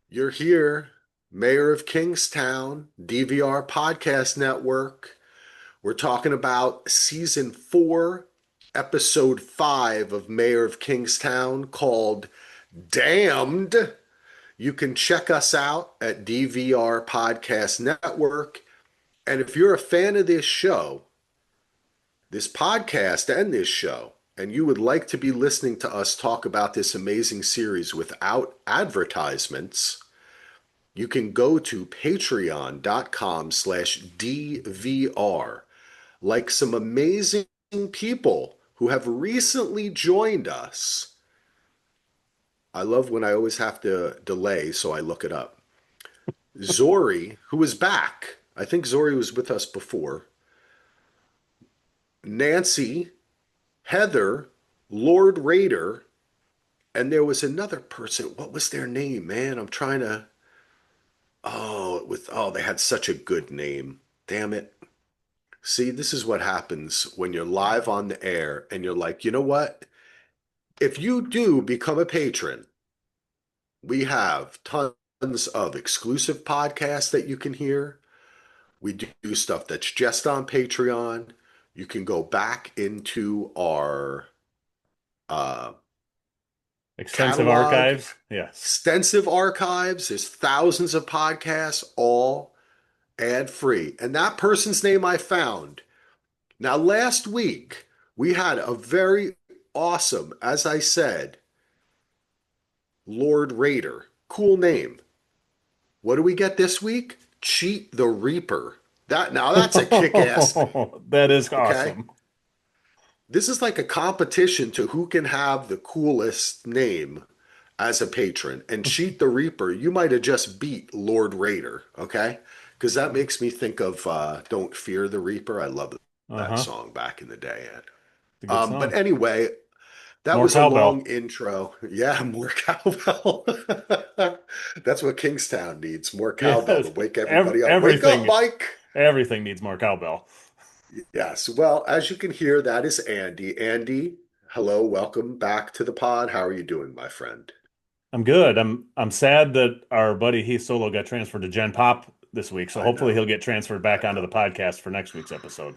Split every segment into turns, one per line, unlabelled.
You're here, Mayor of Kingstown, DVR Podcast Network. We're talking about season 4, episode 5 of Mayor of Kingstown called Damned. You can check us out at DVR Podcast Network. And if you're a fan of this podcast, and this show, and you would like to be listening to us talk about this amazing series without advertisements, you can go to patreon.com/DVR. Like some amazing people who have recently joined us. I love when I always have to delay, so I look it up. Zori, who is back. I think Zori was with us before. Nancy, Heather, Lord Raider, and there was another person. What was their name, man? I'm trying to. They had such a good name. Damn it. See, this is what happens when you're live on the air and you're like, you know what? If you do become a patron, we have tons of exclusive podcasts that you can hear. We do stuff that's just on Patreon. You can go back into our uh,
Extensive
catalog,
archives. Yes.
extensive archives. There's thousands of podcasts, all ad free. And that person's name I found. Now, last week, we had a very awesome, as I said, Lord Raider. Cool name. What do we get this week? Cheat the Reaper. That's a kick-ass name,
That is
okay?
awesome.
This is like a competition to who can have the coolest name as a patron. And Cheat the Reaper, you might have just beat Lord Raider, okay? Because that makes me think of Don't Fear the Reaper. I love that
Uh-huh.
song back in the day.
It's a good
But
song.
anyway, that
More
was a long
cowbell.
intro. Yeah, more cowbell. That's what Kingstown needs, more cowbell to
Yes.
wake everybody up. Wake up,
Everything
Mike.
everything needs more cowbell.
Yes. Well, as you can hear, that is Andy. Andy, hello, welcome back to the pod. How are you doing, my friend?
I'm good. I'm sad that our buddy Heath Solo got transferred to Gen Pop this week, so
I
hopefully
know.
he'll get transferred
I
back onto the
know.
podcast for next week's episode.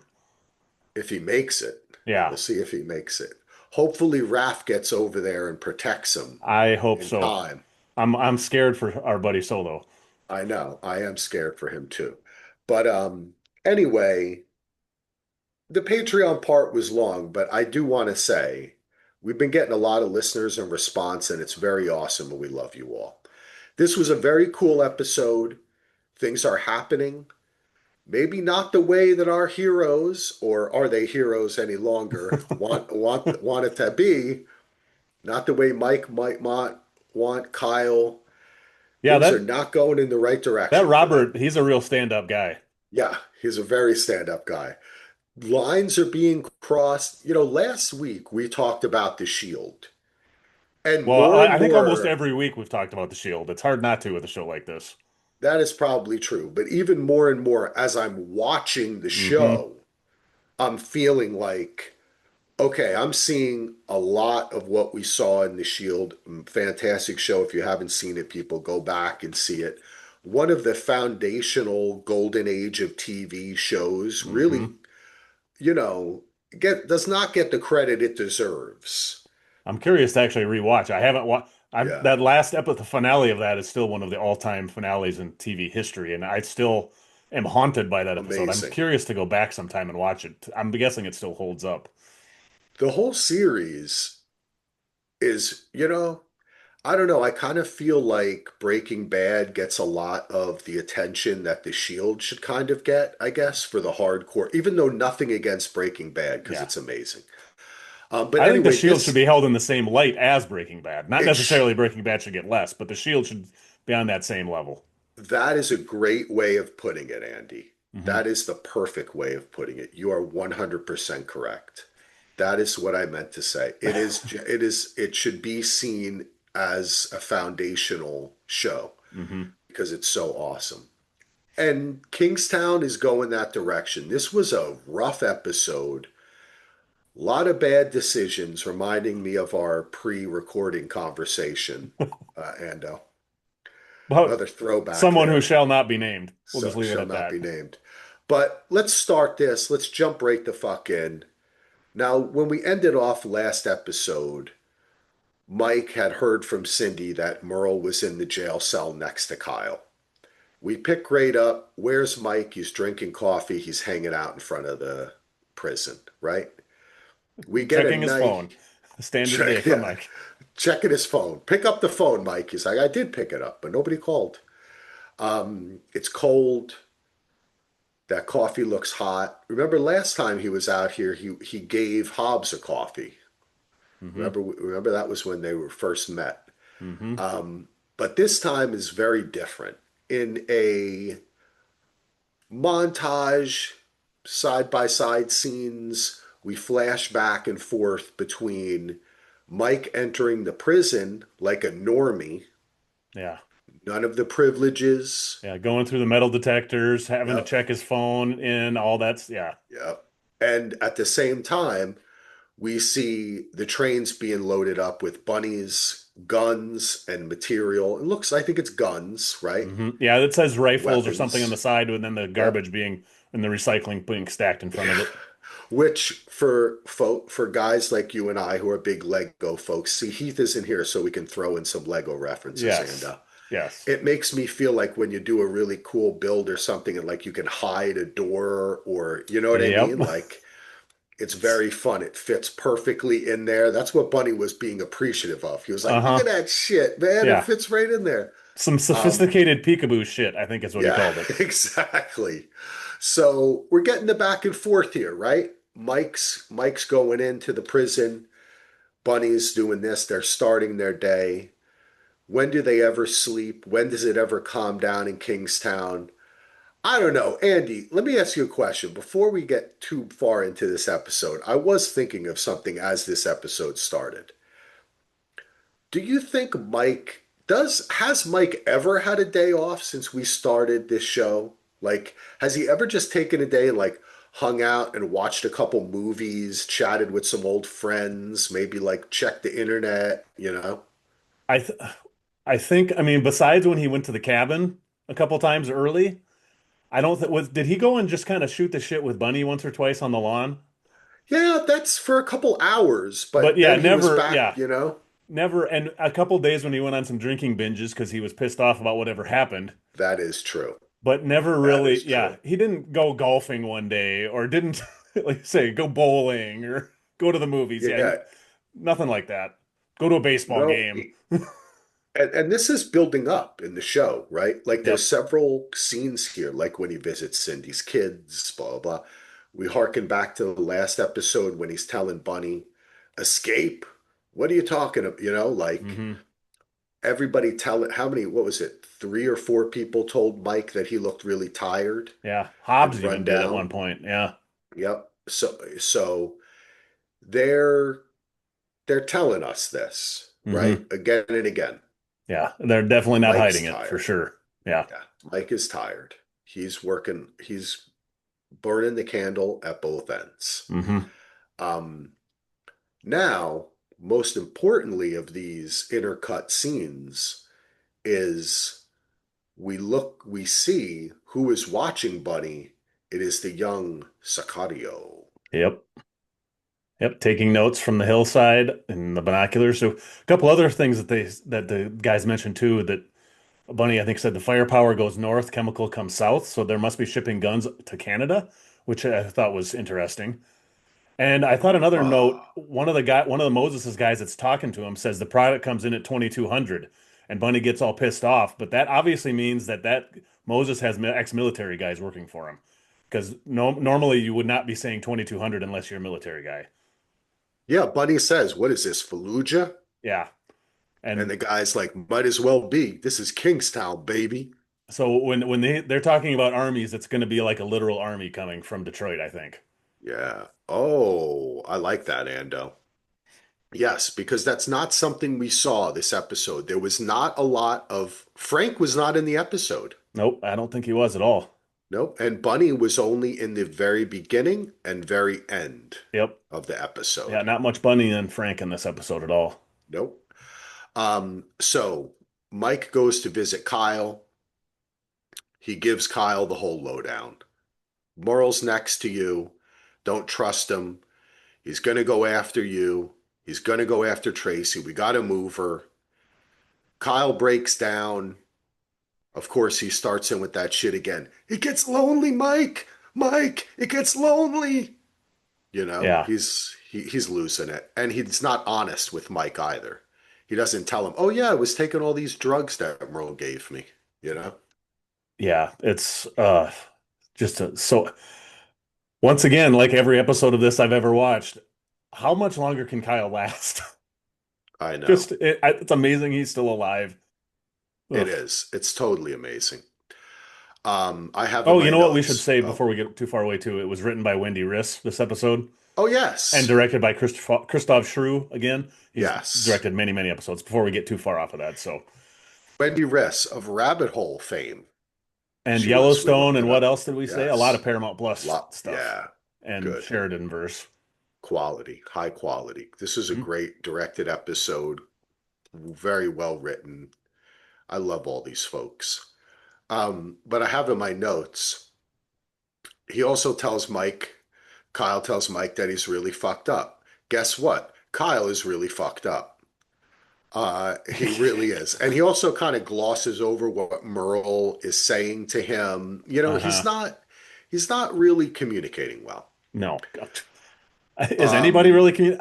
If he makes it,
Yeah,
we'll see if he makes it. Hopefully, Raph gets over there and protects him
I hope
in
so.
time.
I'm scared for our buddy Solo.
I know. I am scared for him too. But anyway, the Patreon part was long, but I do want to say we've been getting a lot of listeners and response, and it's very awesome, and we love you all. This was a very cool episode. Things are happening. Maybe not the way that our heroes, or are they heroes any longer, want it to be. Not the way Mike might want Kyle.
Yeah,
Things are
that
not going in the right
that
direction for them.
Robert, he's a real stand-up guy.
Yeah, he's a very stand-up guy. Lines are being crossed. Last week we talked about the Shield, and
Well,
more and
I think almost
more,
every week we've talked about the Shield. It's hard not to with a show like this.
that is probably true. But even more and more, as I'm watching the
Hmm.
show, I'm feeling like, okay, I'm seeing a lot of what we saw in The Shield. Fantastic show. If you haven't seen it, people go back and see it. One of the foundational golden age of TV shows, really,
Hmm.
you know, does not get the credit it deserves.
I'm curious to actually rewatch. I haven't watched.
Yeah,
That last episode, the finale of that is still one of the all-time finales in TV history, and I still am haunted by that episode. I'm
amazing.
curious to go back sometime and watch it. I'm guessing it still holds up.
The whole series is, I don't know. I kind of feel like Breaking Bad gets a lot of the attention that The Shield should kind of get, I guess, for the hardcore, even though nothing against Breaking Bad because
Yeah.
it's amazing. But
I think the
anyway,
Shield should be
this
held in the same light as Breaking Bad. Not
it sh
necessarily Breaking Bad should get less, but the Shield should be on that same level.
that is a great way of putting it, Andy.
Hmm.
That is the perfect way of putting it. You are 100% correct. That is what I meant to say. It should be seen as a foundational show
Hmm.
because it's so awesome. And Kingstown is going that direction. This was a rough episode. A lot of bad decisions, reminding me of our pre recording conversation, Ando.
About
Another throwback
someone who
there.
shall not be named. We'll just
So
leave it
shall
at
not
that.
be named. But let's start this. Let's jump right the fuck in. Now, when we ended off last episode, Mike had heard from Cindy that Merle was in the jail cell next to Kyle. We pick right up. Where's Mike? He's drinking coffee. He's hanging out in front of the prison, right? We get a
Checking his
night.
phone. Standard day
Check,
for
yeah,
Mike.
checking his phone. Pick up the phone, Mike. He's like, I did pick it up, but nobody called. It's cold. That coffee looks hot. Remember last time he was out here, he gave Hobbs a coffee.
Hmm.
Remember that was when they were first met.
Hmm.
But this time is very different. In a montage, side by side scenes, we flash back and forth between Mike entering the prison like a normie,
Yeah.
none of the privileges.
Yeah. Going through the metal detectors, having to
Yep,
check his phone in, all that's, yeah.
yep. And at the same time, we see the trains being loaded up with bunnies, guns, and material. It looks, I think it's guns, right?
Yeah. It says rifles or something on the
Weapons.
side, and then the
Yep.
garbage being and the recycling being stacked in front of it.
Which for guys like you and I who are big Lego folks, see Heath isn't here, so we can throw in some Lego references, and
Yes. Yes.
it makes me feel like when you do a really cool build or something, and like you can hide a door, or you know what I
Yep.
mean, like it's
It's,
very fun. It fits perfectly in there. That's what Bunny was being appreciative of. He was like, "Look at
uh-huh.
that shit, man! It
Yeah.
fits right in there."
Some
Um,
sophisticated peekaboo shit, I think is what he
yeah,
called it.
exactly. So we're getting the back and forth here, right? Mike's going into the prison. Bunny's doing this. They're starting their day. When do they ever sleep? When does it ever calm down in Kingstown? I don't know. Andy, let me ask you a question. Before we get too far into this episode, I was thinking of something as this episode started. Do you think Mike has Mike ever had a day off since we started this show? Like, has he ever just taken a day and like hung out and watched a couple movies, chatted with some old friends, maybe like checked the internet, you know?
I th I think, I mean, besides when he went to the cabin a couple times early, I don't think was did he go and just kind of shoot the shit with Bunny once or twice on the lawn?
Yeah, that's for a couple hours,
But
but
yeah,
then he was
never,
back,
yeah,
you know?
never. And a couple days when he went on some drinking binges because he was pissed off about whatever happened,
That is true.
but never
That
really,
is
yeah,
true.
he didn't go golfing one day or didn't, like say, go bowling or go to the movies. Yeah,
Yeah,
nothing like that. Go to a baseball
no,
game.
and this is building up in the show, right? Like there's
Yep.
several scenes here, like when he visits Cindy's kids, blah, blah, blah. We harken back to the last episode when he's telling Bunny, escape? What are you talking about? You know, like
Hmm.
everybody tell it, how many, what was it? Three or four people told Mike that he looked really tired
Yeah. Hobbs
and
even
run
did at one
down.
point. Yeah.
Yep. So they're they're telling us this, right?
Hmm.
Again and again.
Yeah. They're definitely not
Mike's
hiding it for
tired.
sure. Yeah.
Yeah, Mike is tired. He's working, he's burning the candle at both ends.
Hmm.
Um, Now, most importantly of these intercut scenes is we see who is watching Bunny. It is the young Sicario.
Yep. Yep. Taking notes from the hillside and the binoculars. So a couple other things that the guys mentioned too, that Bunny, I think, said the firepower goes north, chemical comes south. So there must be shipping guns to Canada, which I thought was interesting. And I thought another note,
Ah,
one of the Moses's guys that's talking to him says the product comes in at 2,200 and Bunny gets all pissed off. But that obviously means that Moses has ex-military guys working for him. Because normally you would not be saying 2,200 unless you're a military guy.
yeah, Bunny says, "What is this, Fallujah?"
Yeah.
And
And
the guy's like, "Might as well be. This is Kingstown, baby."
so when they're talking about armies, it's going to be like a literal army coming from Detroit, I think.
Yeah. Oh, I like that, Ando. Yes, because that's not something we saw this episode. There was not a lot of Frank was not in the episode.
Nope, I don't think he was at all.
Nope. And Bunny was only in the very beginning and very end
Yep.
of the
Yeah,
episode.
not much Bunny and Frank in this episode at all.
Nope. So Mike goes to visit Kyle. He gives Kyle the whole lowdown. Merle's next to you. Don't trust him. He's going to go after you. He's going to go after Tracy. We got to move her. Kyle breaks down. Of course, he starts in with that shit again. It gets lonely, Mike. Mike, it gets lonely.
Yeah.
He's losing it, and he's not honest with Mike either. He doesn't tell him, "Oh yeah, I was taking all these drugs that Merle gave me." You know.
Yeah. It's just so once again, like every episode of this I've ever watched, how much longer can Kyle last?
I know
It's amazing he's still alive.
it
Ugh.
is. It's totally amazing. I have in
Oh, you
my
know what we should
notes.
say
Oh,
before we get too far away too? It was written by Wendy Riss, this episode,
oh
and
yes,
directed by Christoph Schru again. He's
yes.
directed many, many episodes before we get too far off of that. So,
Wendy Riss of Rabbit Hole fame.
and
She was. We
Yellowstone,
looked
and
it
what
up.
else did we say? A lot of
Yes.
Paramount Plus
Lot.
stuff
Yeah.
and
Good.
Sheridan verse.
Quality. High quality. This is a
Mhm.
great directed episode. Very well written. I love all these folks. But I have in my notes, he also tells Mike, Kyle tells Mike that he's really fucked up. Guess what? Kyle is really fucked up. He really is. And he also kind of glosses over what Merle is saying to him.
Uh-huh.
He's not really communicating well.
No. Is anybody
Um,
really this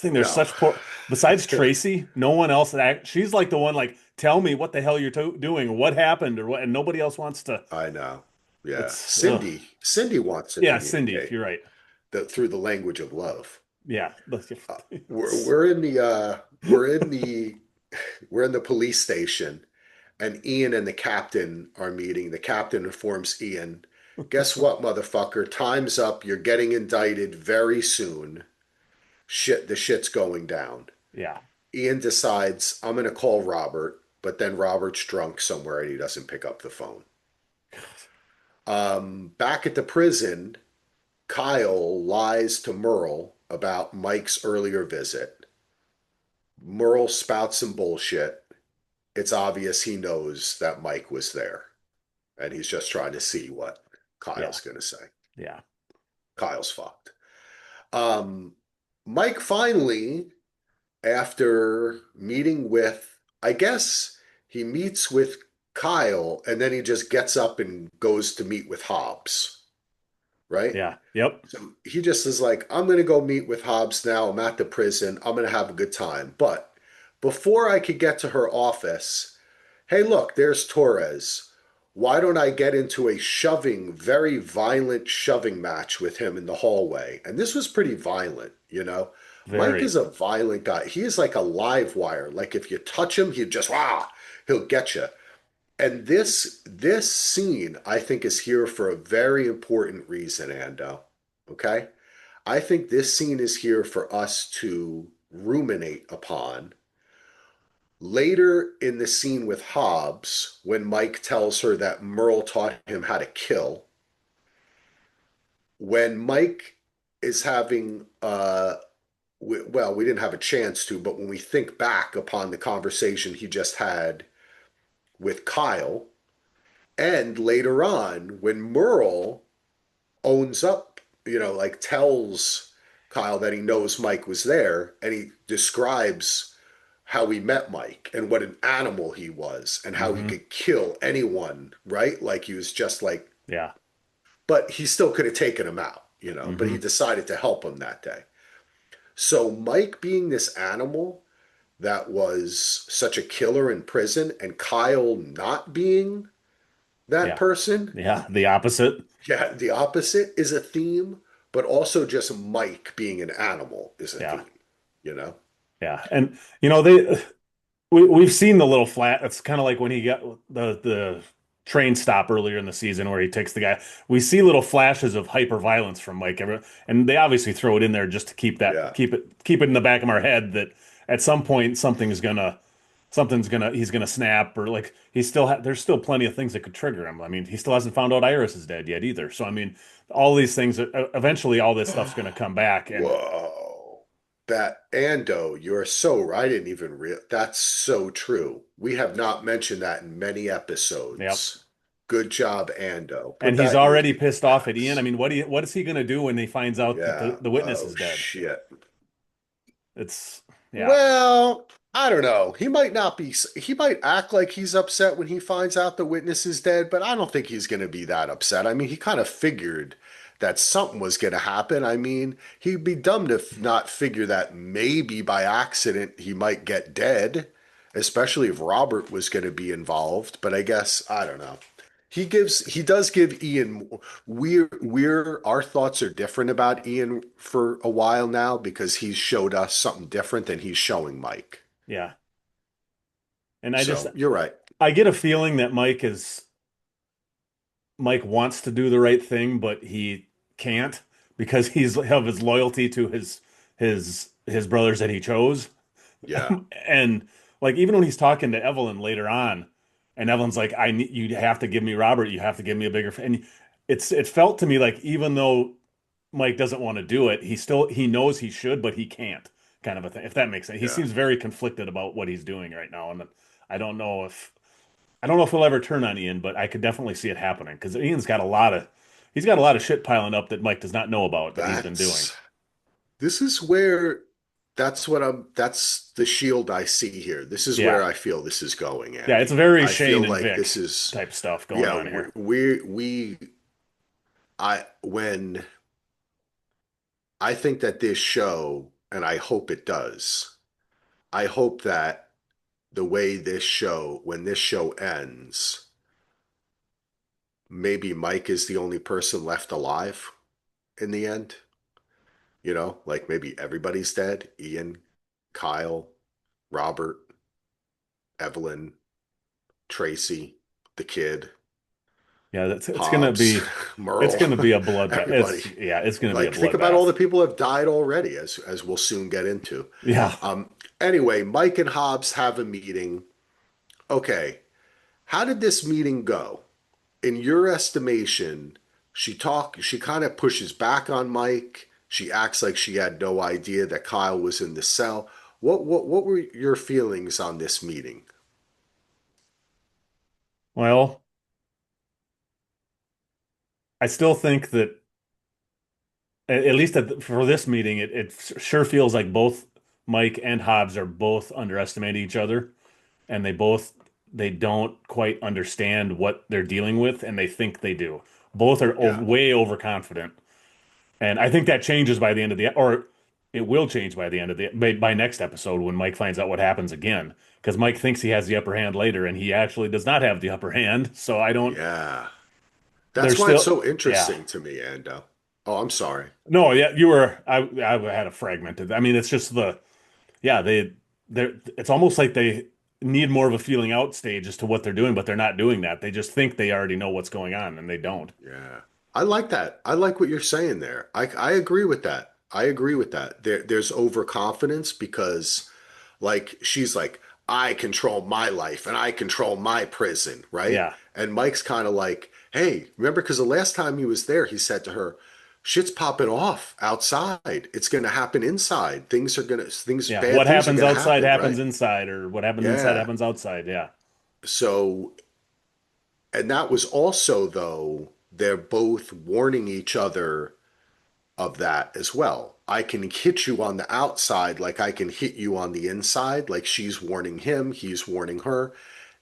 thing, there's
no.
such poor besides Tracy, no one else she's like the one like, tell me what the hell you're doing or what happened or what, and nobody else wants to.
I know. Yeah.
It's
Cindy wants to
yeah, Cindy,
communicate
you're right.
through the language of love.
Yeah.
We're we're in the we're in the police station, and Ian and the captain are meeting. The captain informs Ian, "Guess what, motherfucker? Time's up. You're getting indicted very soon. The shit's going down."
Yeah.
Ian decides, "I'm gonna call Robert," but then Robert's drunk somewhere and he doesn't pick up the phone. Back at the prison, Kyle lies to Merle about Mike's earlier visit. Merle spouts some bullshit. It's obvious he knows that Mike was there, and he's just trying to see what
Yeah.
Kyle's going to say.
Yeah.
Kyle's fucked. Um, Mike finally, after meeting with, I guess he meets with Kyle, and then he just gets up and goes to meet with Hobbs, right?
Yeah. Yep.
So he just is like, I'm going to go meet with Hobbs now. I'm at the prison. I'm going to have a good time. But before I could get to her office, hey, look, there's Torres. Why don't I get into a shoving, very violent shoving match with him in the hallway? And this was pretty violent, you know? Mike
Very.
is a violent guy. He is like a live wire. Like if you touch him, he just, he'll get you. And this scene, I think, is here for a very important reason, Ando. Okay? I think this scene is here for us to ruminate upon. Later in the scene with Hobbs, when Mike tells her that Merle taught him how to kill, when Mike is having, well, we didn't have a chance to, but when we think back upon the conversation he just had with Kyle, and later on, when Merle owns up, like tells Kyle that he knows Mike was there, and he describes how he met Mike and what an animal he was and how he
Hmm.
could kill anyone, right? Like he was just like,
Yeah.
but he still could have taken him out, but he
Hmm.
decided to help him that day. So Mike being this animal that was such a killer in prison and Kyle not being that
Yeah.
person,
Yeah. The opposite.
yeah, the opposite is a theme, but also just Mike being an animal is a
Yeah.
theme, you know?
Yeah. And we've seen the little flat. It's kind of like when he got the train stop earlier in the season where he takes the guy. We see little flashes of hyper violence from Mike, and they obviously throw it in there just to
Yeah.
keep it in the back of our head that at some point he's gonna snap, or like there's still plenty of things that could trigger him. I mean, he still hasn't found out Iris is dead yet either. So I mean, all these things eventually all this stuff's gonna come back, and
Whoa. That Ando, you're so right. I didn't even real. That's so true. We have not mentioned that in many
Yep.
episodes. Good job, Ando.
And
Put
he's
that in your
already
thinking
pissed off at Ian. I
caps.
mean, what is he going to do when he finds out that
Yeah.
the witness
Oh
is dead?
shit.
It's yeah,
Well, I don't know. He might not be, he might act like he's upset when he finds out the witness is dead, but I don't think he's going to be that upset. I mean, he kind of figured that something was going to happen. I mean, he'd be dumb to not figure that maybe by accident he might get dead, especially if Robert was going to be involved. But I guess, I don't know. He does give Ian, our thoughts are different about Ian for a while now because he's showed us something different than he's showing Mike.
yeah. And
So you're right.
I get a feeling that Mike wants to do the right thing, but he can't because he's of his loyalty to his brothers that he chose.
Yeah,
And like even when he's talking to Evelyn later on, and Evelyn's like, "I need you have to give me Robert. You have to give me a bigger." And it felt to me like even though Mike doesn't want to do it, he knows he should, but he can't. Kind of a thing, if that makes sense. He
yeah.
seems very conflicted about what he's doing right now, and I don't know if I don't know if he'll ever turn on Ian, but I could definitely see it happening because Ian's got a lot of he's got a lot of shit piling up that Mike does not know about that he's been doing.
That's this is where that's the shield I see here. This is where
Yeah.
I feel this is going,
Yeah, it's
Andy.
very
I feel
Shane and
like this
Vic
is
type stuff going
yeah,
on here.
I when I think that this show, and I hope it does, I hope that the way when this show ends, maybe Mike is the only person left alive in the end. Like maybe everybody's dead. Ian, Kyle, Robert, Evelyn, Tracy, the kid,
Yeah,
Hobbs,
it's
Merle,
gonna be a bloodbath.
everybody.
It's gonna be a
Think about all
bloodbath.
the people who have died already, as we'll soon get into.
Yeah.
Um, anyway, Mike and Hobbs have a meeting. Okay, how did this meeting go? In your estimation, she kind of pushes back on Mike. She acts like she had no idea that Kyle was in the cell. What were your feelings on this meeting?
Well, I still think that at least for this meeting, it sure feels like both Mike and Hobbs are both underestimating each other, and they don't quite understand what they're dealing with, and they think they do. Both are
Yeah,
way overconfident, and I think that changes by the end of the or it will change by the end of the by next episode when Mike finds out what happens again, because Mike thinks he has the upper hand later, and he actually does not have the upper hand. So I don't.
yeah. That's
There's
why it's
still
so
yeah.
interesting to me, Ando. Oh, I'm sorry.
No, yeah, you were. I had a fragmented. I mean, it's just yeah, they're it's almost like they need more of a feeling out stage as to what they're doing, but they're not doing that. They just think they already know what's going on, and they don't.
Yeah. I like that. I like what you're saying there. I agree with that. I agree with that. There's overconfidence because like she's like, I control my life and I control my prison, right?
Yeah,
And Mike's kind of like, hey, remember because the last time he was there, he said to her, shit's popping off outside. It's gonna happen inside.
yeah.
Bad
What
things are
happens
gonna
outside
happen,
happens
right?
inside, or what happens inside
Yeah.
happens outside. Yeah,
So and that was also, though, they're both warning each other of that as well. I can hit you on the outside like I can hit you on the inside. Like she's warning him, he's warning her.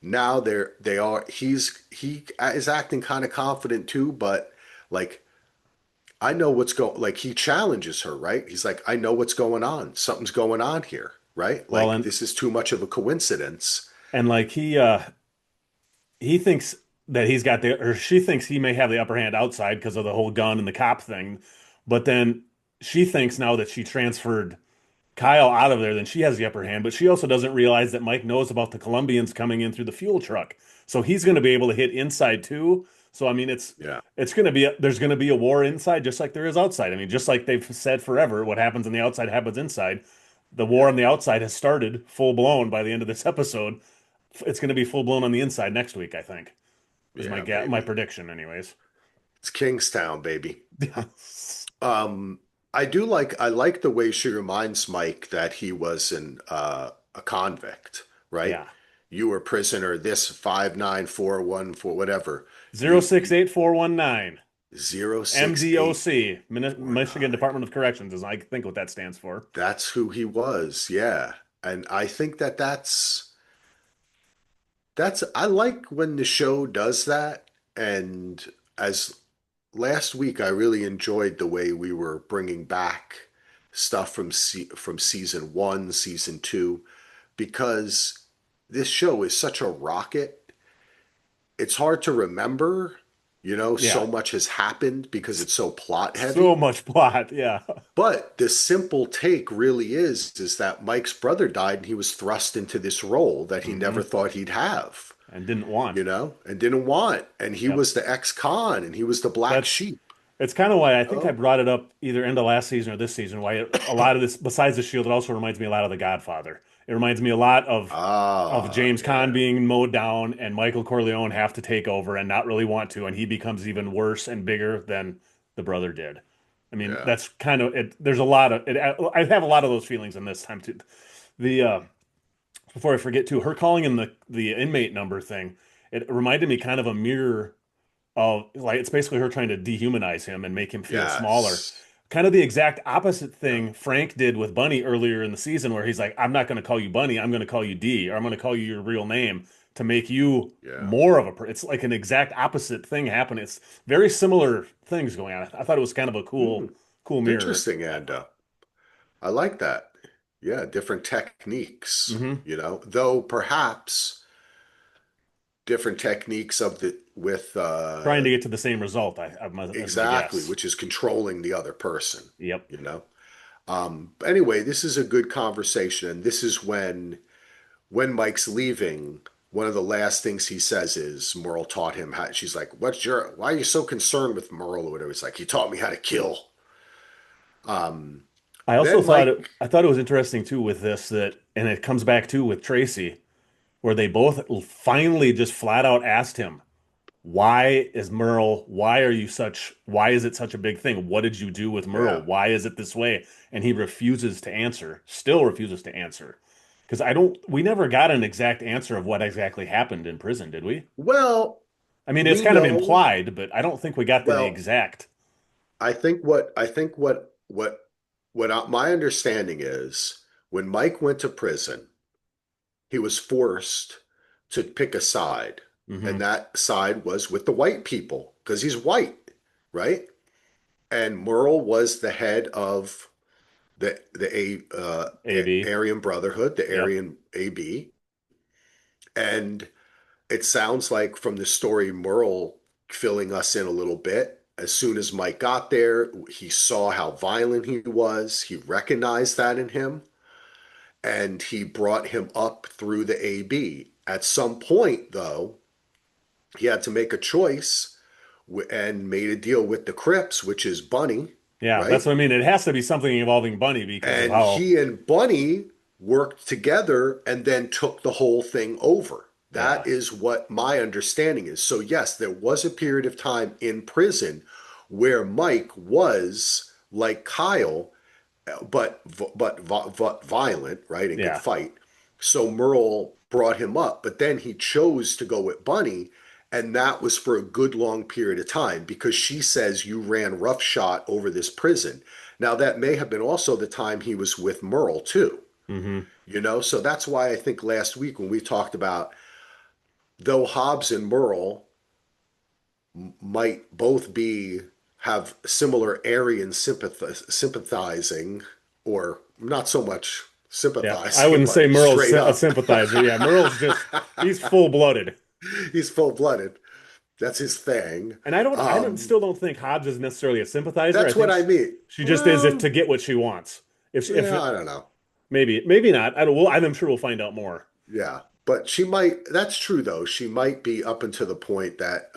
Now they are he is acting kind of confident too, but like I know what's going like he challenges her, right? He's like, I know what's going on. Something's going on here, right?
well,
Like this is too much of a coincidence.
and like he thinks that he's got the or she thinks he may have the upper hand outside because of the whole gun and the cop thing, but then she thinks now that she transferred Kyle out of there, then she has the upper hand. But she also doesn't realize that Mike knows about the Colombians coming in through the fuel truck, so he's going to be able to hit inside too. So I mean,
Yeah.
it's going to be there's going to be a war inside just like there is outside. I mean, just like they've said forever, what happens on the outside happens inside. The war
Yeah.
on the outside has started full blown by the end of this episode. It's going to be full blown on the inside next week, I think. Is my
Baby.
prediction, anyways.
It's Kingstown, baby.
Yeah.
Um, I like the way she reminds Mike that he was a convict, right?
Yeah.
You were prisoner this 59414 whatever.
Zero
You
six eight four one nine
068
MDOC,
or
Michigan
9.
Department of Corrections, is I think what that stands for.
That's who he was. Yeah. And I think that that's I like when the show does that. And as last week, I really enjoyed the way we were bringing back stuff from season one, season two, because this show is such a rocket. It's hard to remember,
Yeah.
so much has happened because it's so plot
So
heavy.
much plot. Yeah.
But the simple take really is that Mike's brother died and he was thrust into this role that he never
Hmm.
thought he'd have,
And didn't want.
and didn't want. And he
Yep.
was the ex-con and he was the black
That's
sheep.
it's kind of why I think I
Oh,
brought it up either end of last season or this season. A lot of this, besides the Shield, it also reminds me a lot of The Godfather. It reminds me a lot of
ah,
James Caan
yeah,
being mowed down and Michael Corleone have to take over and not really want to, and he becomes even worse and bigger than the brother did. I mean,
yeah,
that's kind of it. There's a lot of it. I have a lot of those feelings in this time too. The before I forget too, her calling in the inmate number thing, it reminded me kind of a mirror of like it's basically her trying to dehumanize him and make him feel smaller.
yes,
Kind of the exact opposite
yeah,
thing Frank did with Bunny earlier in the season, where he's like, I'm not going to call you Bunny, I'm going to call you D, or I'm going to call you your real name to make you
yeah.
more of a It's like an exact opposite thing happening. It's very similar things going on. I thought it was kind of a
Hmm.
cool mirror.
Interesting, Ando. I like that. Yeah, different techniques,
Hmm.
though perhaps different techniques of the with
Trying to get to the same result, as my
exactly,
guess.
which is controlling the other person,
Yep.
you know. Anyway, this is a good conversation, and this is when Mike's leaving. One of the last things he says is Merle taught him how. She's like, Why are you so concerned with Merle or whatever?" It's like he taught me how to kill. Um, then Mike,
I thought it was interesting too with this that, and it comes back too with Tracy, where they both finally just flat out asked him, why is it such a big thing? What did you do with Merle?
yeah.
Why is it this way? And he refuses to answer, still refuses to answer. Because I don't, we never got an exact answer of what exactly happened in prison, did we?
Well,
I mean, it's
we
kind of
know.
implied, but I don't think we got the
Well,
exact.
I think what my understanding is when Mike went to prison, he was forced to pick a side, and
Hmm.
that side was with the white people because he's white, right? And Merle was the head of the
AB.
Aryan Brotherhood, the
Yep.
Aryan AB, and it sounds like from the story Merle filling us in a little bit. As soon as Mike got there, he saw how violent he was. He recognized that in him, and he brought him up through the AB. At some point, though, he had to make a choice and made a deal with the Crips, which is Bunny,
Yeah, that's
right?
what I mean. It has to be something involving Bunny because of
And
how,
he and Bunny worked together and then took the whole thing over. That
yeah,
is what my understanding is. So, yes, there was a period of time in prison where Mike was like Kyle, but violent, right, and could
yeah,
fight. So Merle brought him up, but then he chose to go with Bunny, and that was for a good long period of time because she says you ran roughshod over this prison. Now that may have been also the time he was with Merle too,
hmm,
So that's why I think last week when we talked about though Hobbs and Merle might both be have similar Aryan sympathizing, or not so much
yeah. I
sympathizing,
wouldn't say
but
Merle's
straight
a
up.
sympathizer. Yeah, Merle's just he's full-blooded.
He's full blooded. That's his thing.
And
Um,
still don't think Hobbs is necessarily a sympathizer. I
that's
think
what I mean.
she just is it
Well,
to get what she wants. If
yeah, I don't know.
maybe not. I don't. Well, I'm sure we'll find out more.
Yeah, but she might. That's true though. She might be up until the point that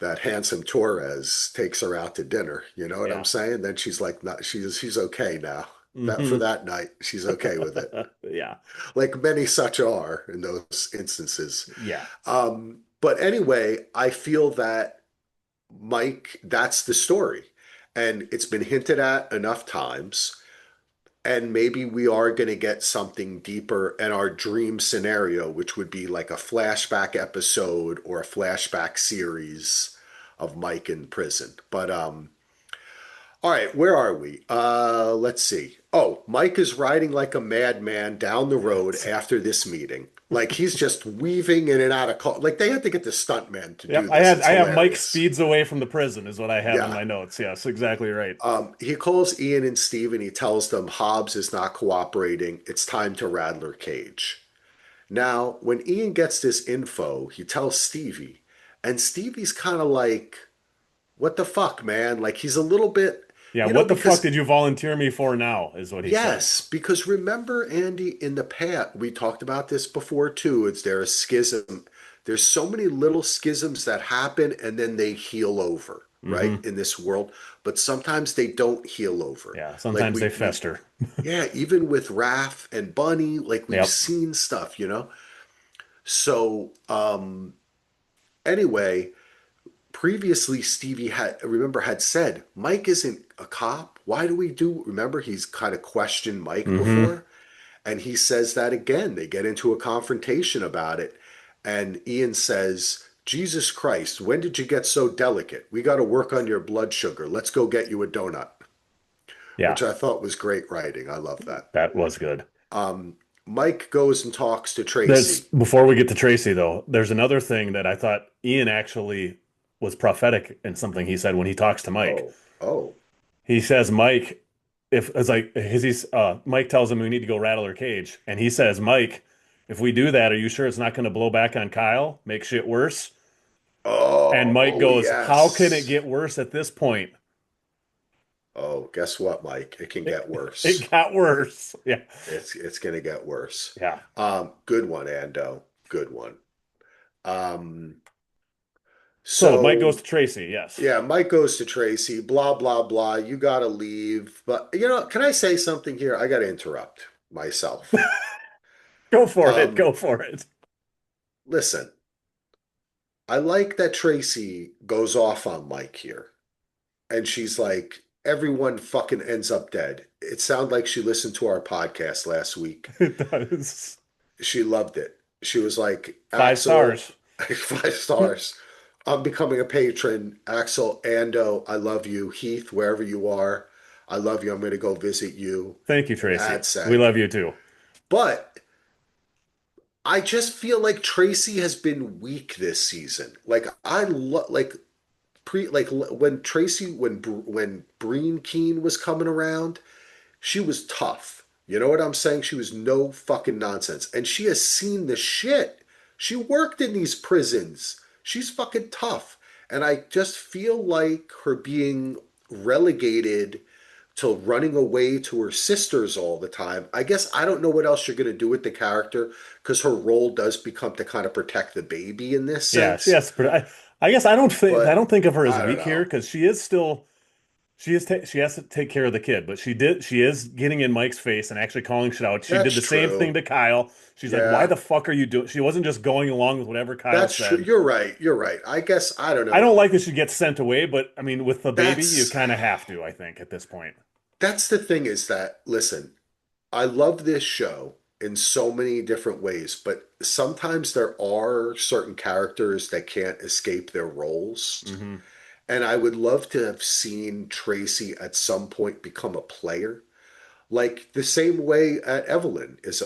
that handsome Torres takes her out to dinner. You know what I'm
Yeah.
saying? Then she's like, not, she's okay now. That for
Hmm.
that night, she's okay with it.
Yeah.
Like many such are in those instances.
Yeah.
But anyway, I feel that Mike, that's the story. And it's been hinted at enough times. And maybe we are going to get something deeper in our dream scenario, which would be like a flashback episode or a flashback series of Mike in prison. But all right, where are we? Let's see. Oh, Mike is riding like a madman down the road
It's,
after this meeting. Like he's just weaving in and out of car. Like they had to get the stuntman to
yep,
do this. It's
I have Mike
hilarious.
speeds away from the prison is what I have in
Yeah.
my notes. Yes, exactly right.
He calls Ian and Steve and he tells them Hobbs is not cooperating. It's time to Rattler Cage. Now, when Ian gets this info, he tells Stevie, and Stevie's kind of like, what the fuck, man? Like he's a little bit,
Yeah,
you know,
what the fuck did
because
you volunteer me for now, is what he says.
yes, because remember, Andy, in the past, we talked about this before too. It's there a schism. There's so many little schisms that happen and then they heal over, right?
Hmm.
In this world, but sometimes they don't heal over.
Yeah,
Like
sometimes they fester.
yeah, even with Raph and Bunny, like we've
Yep.
seen stuff, you know? So, anyway, previously Stevie had said, Mike isn't a cop. Why do we do, remember he's kind of questioned Mike
Hmm.
before? And he says that again. They get into a confrontation about it. And Ian says, Jesus Christ, when did you get so delicate? We got to work on your blood sugar. Let's go get you a donut,
Yeah,
which I thought was great writing. I love that.
that was good.
Um, Mike goes and talks to
That's
Tracy.
before we get to Tracy though. There's another thing that I thought Ian actually was prophetic in something he said when he talks to Mike.
Oh, oh,
He says, Mike, if it's like he's Mike tells him we need to go rattle her cage, and he says, Mike, if we do that, are you sure it's not going to blow back on Kyle, make shit worse? And Mike
oh,
goes, how can it
yes.
get worse at this point?
Oh, guess what, Mike? It can get worse.
It got worse. Yeah.
It's gonna get worse.
Yeah.
Good one, Ando. Good one. Um,
So Mike goes
so
to Tracy. Yes.
yeah, Mike goes to Tracy, blah, blah, blah. You gotta leave. But you know, can I say something here? I gotta interrupt myself.
Go for it.
Um,
Go for it.
listen, I like that Tracy goes off on Mike here. And she's like, everyone fucking ends up dead. It sounded like she listened to our podcast last week.
It does.
She loved it. She was like,
Five
Axel,
stars.
5 stars. I'm becoming a patron. Axel, Ando, I love you. Heath, wherever you are, I love you. I'm going to go visit you.
Thank you,
And
Tracy. We
AdSec.
love you too.
But I just feel like Tracy has been weak this season. Like I love like when Tracy when Breen Keen was coming around, she was tough. You know what I'm saying? She was no fucking nonsense. And she has seen the shit. She worked in these prisons. She's fucking tough. And I just feel like her being relegated to running away to her sisters all the time. I guess I don't know what else you're going to do with the character because her role does become to kind of protect the baby in this
Yeah,
sense.
I guess I
But
don't think of her as
I don't
weak here
know.
because she is still she has to take care of the kid, but she is getting in Mike's face and actually calling shit out. She did
That's
the same thing
true.
to Kyle. She's like, "Why
Yeah.
the fuck are you doing?" She wasn't just going along with whatever Kyle
That's true.
said.
You're right. You're right. I guess I don't
I
know.
don't like that she gets sent away, but I mean, with the baby, you
That's
kind of have to, I think, at this point.
that's the thing is that listen, I love this show in so many different ways, but sometimes there are certain characters that can't escape their roles.
Hmm.
And I would love to have seen Tracy at some point become a player. Like the same way at Evelyn is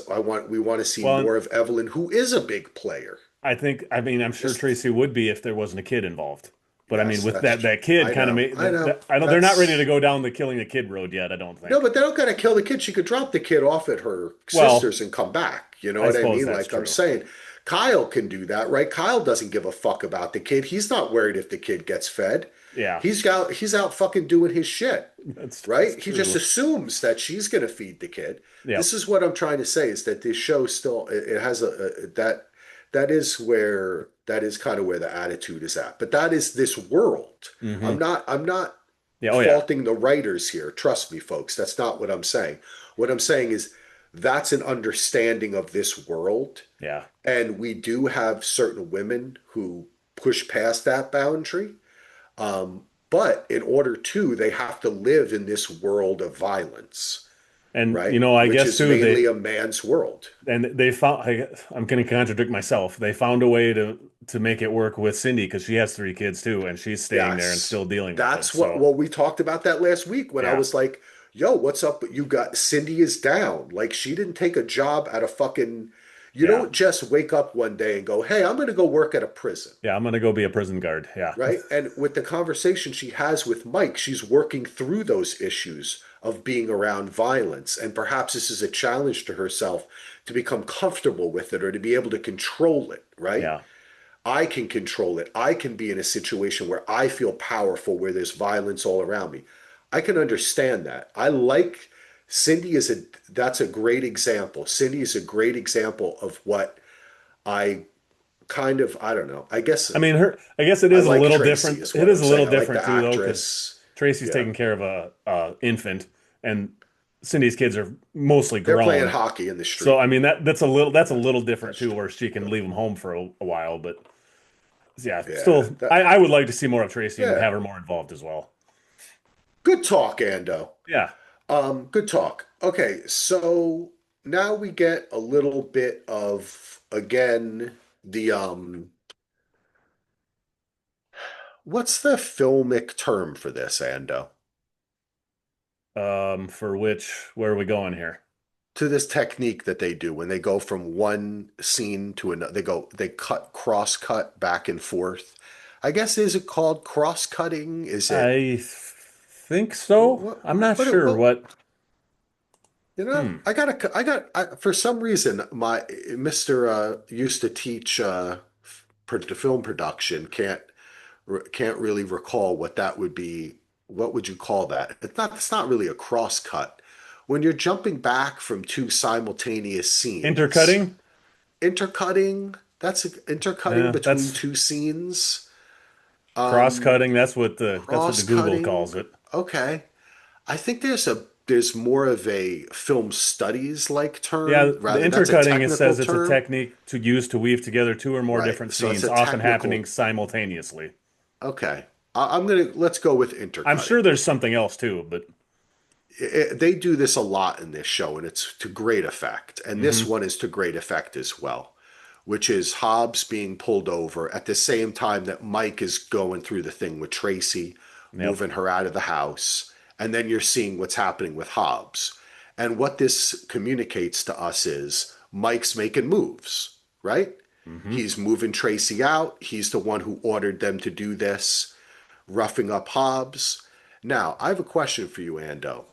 we want to see
Well,
more of Evelyn who is a big player.
I mean, I'm sure
Just
Tracy would be if there wasn't a kid involved. But I mean,
yes,
with that kid
I
kind of
know.
made
I know.
I don't, they're not ready to
That's
go down the killing a kid road yet, I don't
no,
think.
but they don't gotta kill the kid. She could drop the kid off at her
Well,
sister's and come back. You know
I
what I
suppose
mean?
that's
Like I'm
true.
saying, Kyle can do that, right? Kyle doesn't give a fuck about the kid. He's not worried if the kid gets fed.
Yeah,
He's out fucking doing his shit,
that's
right? He just
true.
assumes that she's gonna feed the kid.
Yep.
This is what I'm trying to say is that this show still it has that is kind of where the attitude is at. But that is this world.
Hmm.
I'm not
Yeah. Oh yeah.
faulting the writers here. Trust me, folks. That's not what I'm saying. What I'm saying is that's an understanding of this world.
Yeah.
And we do have certain women who push past that boundary. But in order to, they have to live in this world of violence,
And
right?
I
Which
guess
is
too
mainly a man's world.
they found I'm going to contradict myself. They found a way to make it work with Cindy because she has three kids too, and she's staying there and
Yes.
still dealing with it.
That's what,
So
well, we talked about that last week when I
yeah,
was like, yo, what's up? You got Cindy is down. Like, she didn't take a job at a fucking, you
yeah,
don't just wake up one day and go, hey, I'm going to go work at a prison.
yeah. I'm going to go be a prison guard. Yeah,
Right. And with the conversation she has with Mike, she's working through those issues of being around violence. And perhaps this is a challenge to herself to become comfortable with it or to be able to control it. Right.
yeah.
I can control it. I can be in a situation where I feel powerful, where there's violence all around me. I can understand that. I like Cindy is a, that's a great example. Cindy is a great example of what I kind of, I don't know. I guess
I mean, I guess it
I
is a
like
little
Tracy,
different.
is
It
what
is
I'm
a little
saying. I like
different
the
too, though, because
actress.
Tracy's
Yeah.
taking care of a infant, and Cindy's kids are mostly
They're playing
grown.
hockey in the
So
street.
I mean that's a little different
That's
too,
true.
where she can
That's
leave
true.
them home for a while. But yeah,
Yeah.
still, I would like to see more of Tracy and
Yeah.
have her more involved as well.
Good talk, Ando.
Yeah.
Good talk. Okay, so now we get a little bit of again the what's the filmic term for this, Ando?
For which, where are we going here?
To this technique that they do when they go from one scene to another, they cross cut back and forth. I guess, is it called cross cutting? Is it
Think so. I'm not sure
what
what.
you know?
Hmm.
For some reason my Mr. Used to teach film production can't really recall what that would be. What would you call that? It's not really a cross cut. When you're jumping back from two simultaneous scenes,
Intercutting?
intercutting, intercutting
Yeah,
between
that's
two scenes.
cross-cutting. That's what the
Cross
Google
cutting.
calls it.
Okay. I think there's more of a film studies like
Yeah,
term,
the
rather that's a
intercutting, it
technical
says it's a
term.
technique to use to weave together two or more
Right.
different
So it's
scenes,
a
often happening
technical.
simultaneously.
Okay. I'm gonna let's go with
I'm sure
intercutting.
there's something else too, but
They do this a lot in this show, and it's to great effect. And this
hmm
one is to great effect as well, which is Hobbs being pulled over at the same time that Mike is going through the thing with Tracy,
yep.
moving her out of the house. And then you're seeing what's happening with Hobbs. And what this communicates to us is Mike's making moves, right?
hmm
He's moving Tracy out. He's the one who ordered them to do this, roughing up Hobbs. Now, I have a question for you, Ando.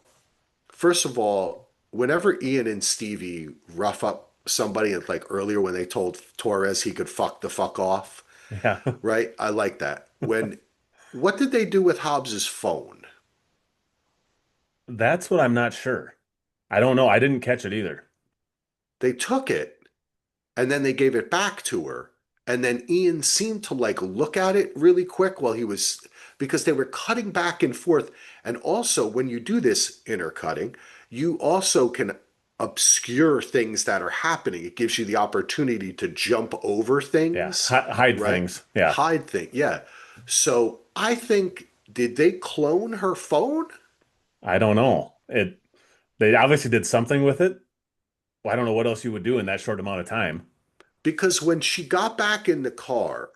First of all, whenever Ian and Stevie rough up somebody, like earlier when they told Torres he could fuck the fuck off,
Yeah.
right? I like that. What did they do with Hobbs's phone?
That's what I'm not sure. I don't know. I didn't catch it either.
They took it and then they gave it back to her. And then Ian seemed to like look at it really quick while he was, because they were cutting back and forth. And also, when you do this intercutting, you also can obscure things that are happening. It gives you the opportunity to jump over
Yeah.
things,
Hide
right?
things. Yeah.
Hide things. Yeah. So I think, did they clone her phone?
I don't know. They obviously did something with it. Well, I don't know what else you would do in that short amount of time.
Because when she got back in the car,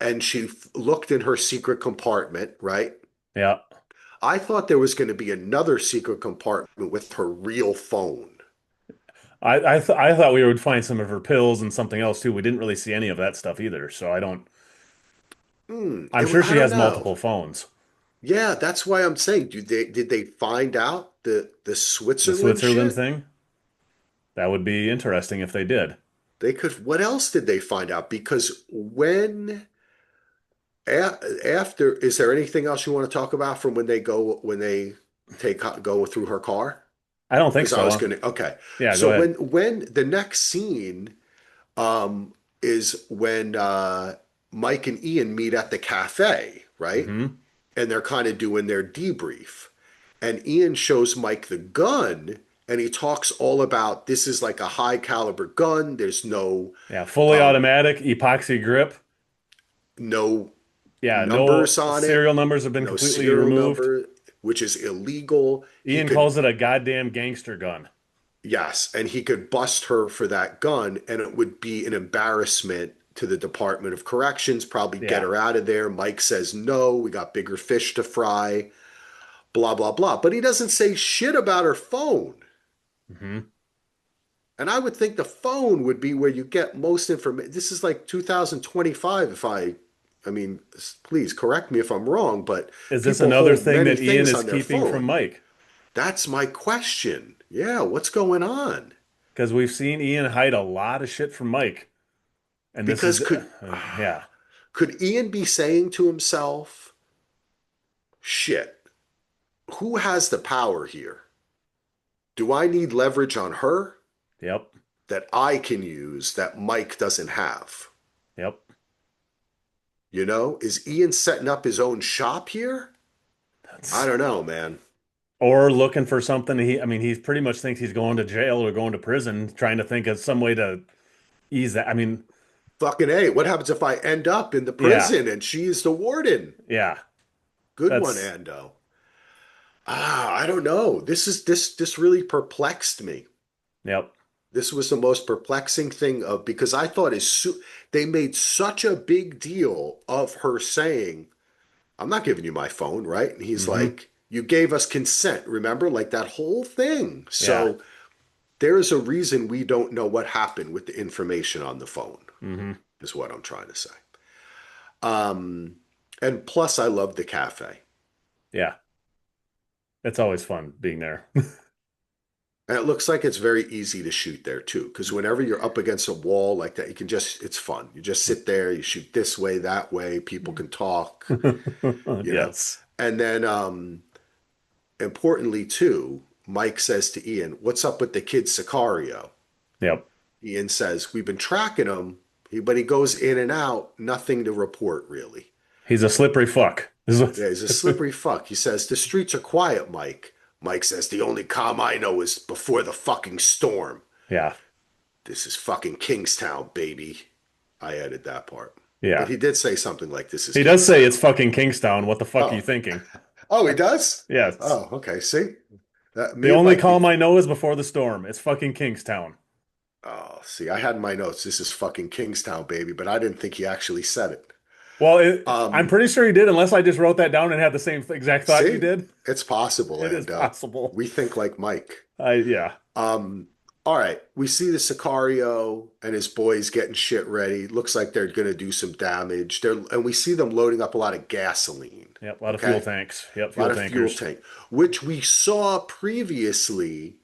and she looked in her secret compartment, right?
Yeah.
I thought there was going to be another secret compartment with her real phone.
I thought we would find some of her pills and something else too. We didn't really see any of that stuff either. So I don't. I'm sure
I
she
don't
has
know.
multiple phones.
Yeah, that's why I'm saying, did they find out the
The
Switzerland
Switzerland
shit?
thing, that would be interesting if they did.
They could. What else did they find out? Because after, is there anything else you want to talk about from when they take go through her car?
I don't think
Because I was
so.
gonna. Okay,
Yeah, go
so
ahead.
when the next scene um, is when Mike and Ian meet at the cafe, right?
hmm
And they're kind of doing their debrief. And Ian shows Mike the gun and he talks all about this is like a high caliber gun. There's
Yeah, fully
um,
automatic, epoxy grip.
no
Yeah, no
numbers on it,
serial numbers have been
no
completely
serial
removed.
number, which is illegal. He
Ian
could,
calls it a goddamn gangster gun.
yes, and he could bust her for that gun, and it would be an embarrassment to the Department of Corrections, probably get
Yeah.
her out of there. Mike says, no, we got bigger fish to fry, blah, blah, blah. But he doesn't say shit about her phone.
Hmm.
And I would think the phone would be where you get most information. This is like 2025, I mean, please correct me if I'm wrong, but
Is this
people
another
hold
thing
many
that Ian
things
is
on their
keeping from
phone.
Mike?
That's my question. Yeah, what's going on?
Because we've seen Ian hide a lot of shit from Mike. And this
Because
is, yeah.
could Ian be saying to himself, shit, who has the power here? Do I need leverage on her
Yep.
that I can use that Mike doesn't have?
Yep.
You know, is Ian setting up his own shop here? I
That's,
don't know, man.
or looking for something. I mean, he pretty much thinks he's going to jail or going to prison, trying to think of some way to ease that. I mean,
Fucking A, what happens if I end up in the
yeah.
prison and she's the warden?
Yeah.
Good one,
That's,
Ando. I don't know. This really perplexed me.
yep.
This was the most perplexing thing of because I thought they made such a big deal of her saying, "I'm not giving you my phone," right? And he's
Hmm.
like, "You gave us consent, remember?" Like that whole thing.
Yeah.
So there is a reason we don't know what happened with the information on the phone,
Hmm.
is what I'm trying to say. Um, and plus, I love the cafe.
Yeah. It's always fun being there.
And it looks like it's very easy to shoot there too, because whenever you're up against a wall like that, it's fun. You just sit there, you shoot this way, that way, people can talk, you know.
Yes.
And then, importantly too, Mike says to Ian, "What's up with the kid Sicario?"
Yep.
Ian says, "We've been tracking him, but he goes in and out, nothing to report really."
He's a slippery fuck.
Yeah, he's a slippery fuck. He says, "The streets are quiet, Mike." Mike says, "The only calm I know is before the fucking storm."
Yeah.
This is fucking Kingstown, baby. I added that part. But
Yeah.
he did say something like, "This is
He does say it's
Kingstown."
fucking Kingstown. What the fuck are you
Oh,
thinking?
oh, he does?
Yes.
Oh, okay. See?
The
Me and
only
Mike be.
calm I know is before the storm. It's fucking Kingstown.
Oh, see, I had in my notes, "This is fucking Kingstown, baby," but I didn't think he actually said it.
Well, I'm
Um,
pretty sure he did, unless I just wrote that down and had the same exact thought you
See?
did.
It's possible,
It is
Ando.
possible.
We think like Mike.
Yeah.
Um, all right, we see the Sicario and his boys getting shit ready. Looks like they're going to do some damage. And we see them loading up a lot of gasoline.
Yep. A lot of fuel
Okay,
tanks. Yep.
a lot
Fuel
of fuel
tankers.
tank, which we saw previously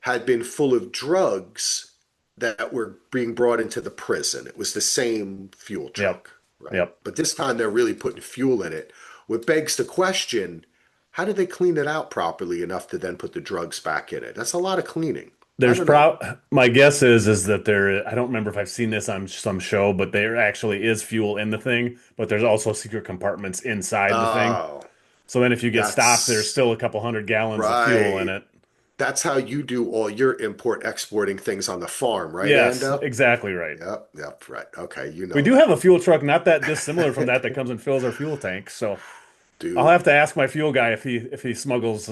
had been full of drugs that were being brought into the prison. It was the same fuel
Yep.
truck, right?
Yep.
But this time they're really putting fuel in it, which begs the question, how did they clean it out properly enough to then put the drugs back in it? That's a lot of cleaning. I
There's
don't know.
my guess is that there, I don't remember if I've seen this on some show, but there actually is fuel in the thing, but there's also secret compartments inside the thing.
Oh,
So then if you get stopped, there's
that's
still a couple 100 gallons of fuel in
right.
it.
That's how you do all your import exporting things on the farm, right,
Yes,
Ando?
exactly right.
Yep, yep, right. Okay, you
We
know
do have a
that.
fuel truck not that dissimilar from that comes and fills our fuel tanks. So I'll
Dude,
have to ask my fuel guy if he smuggles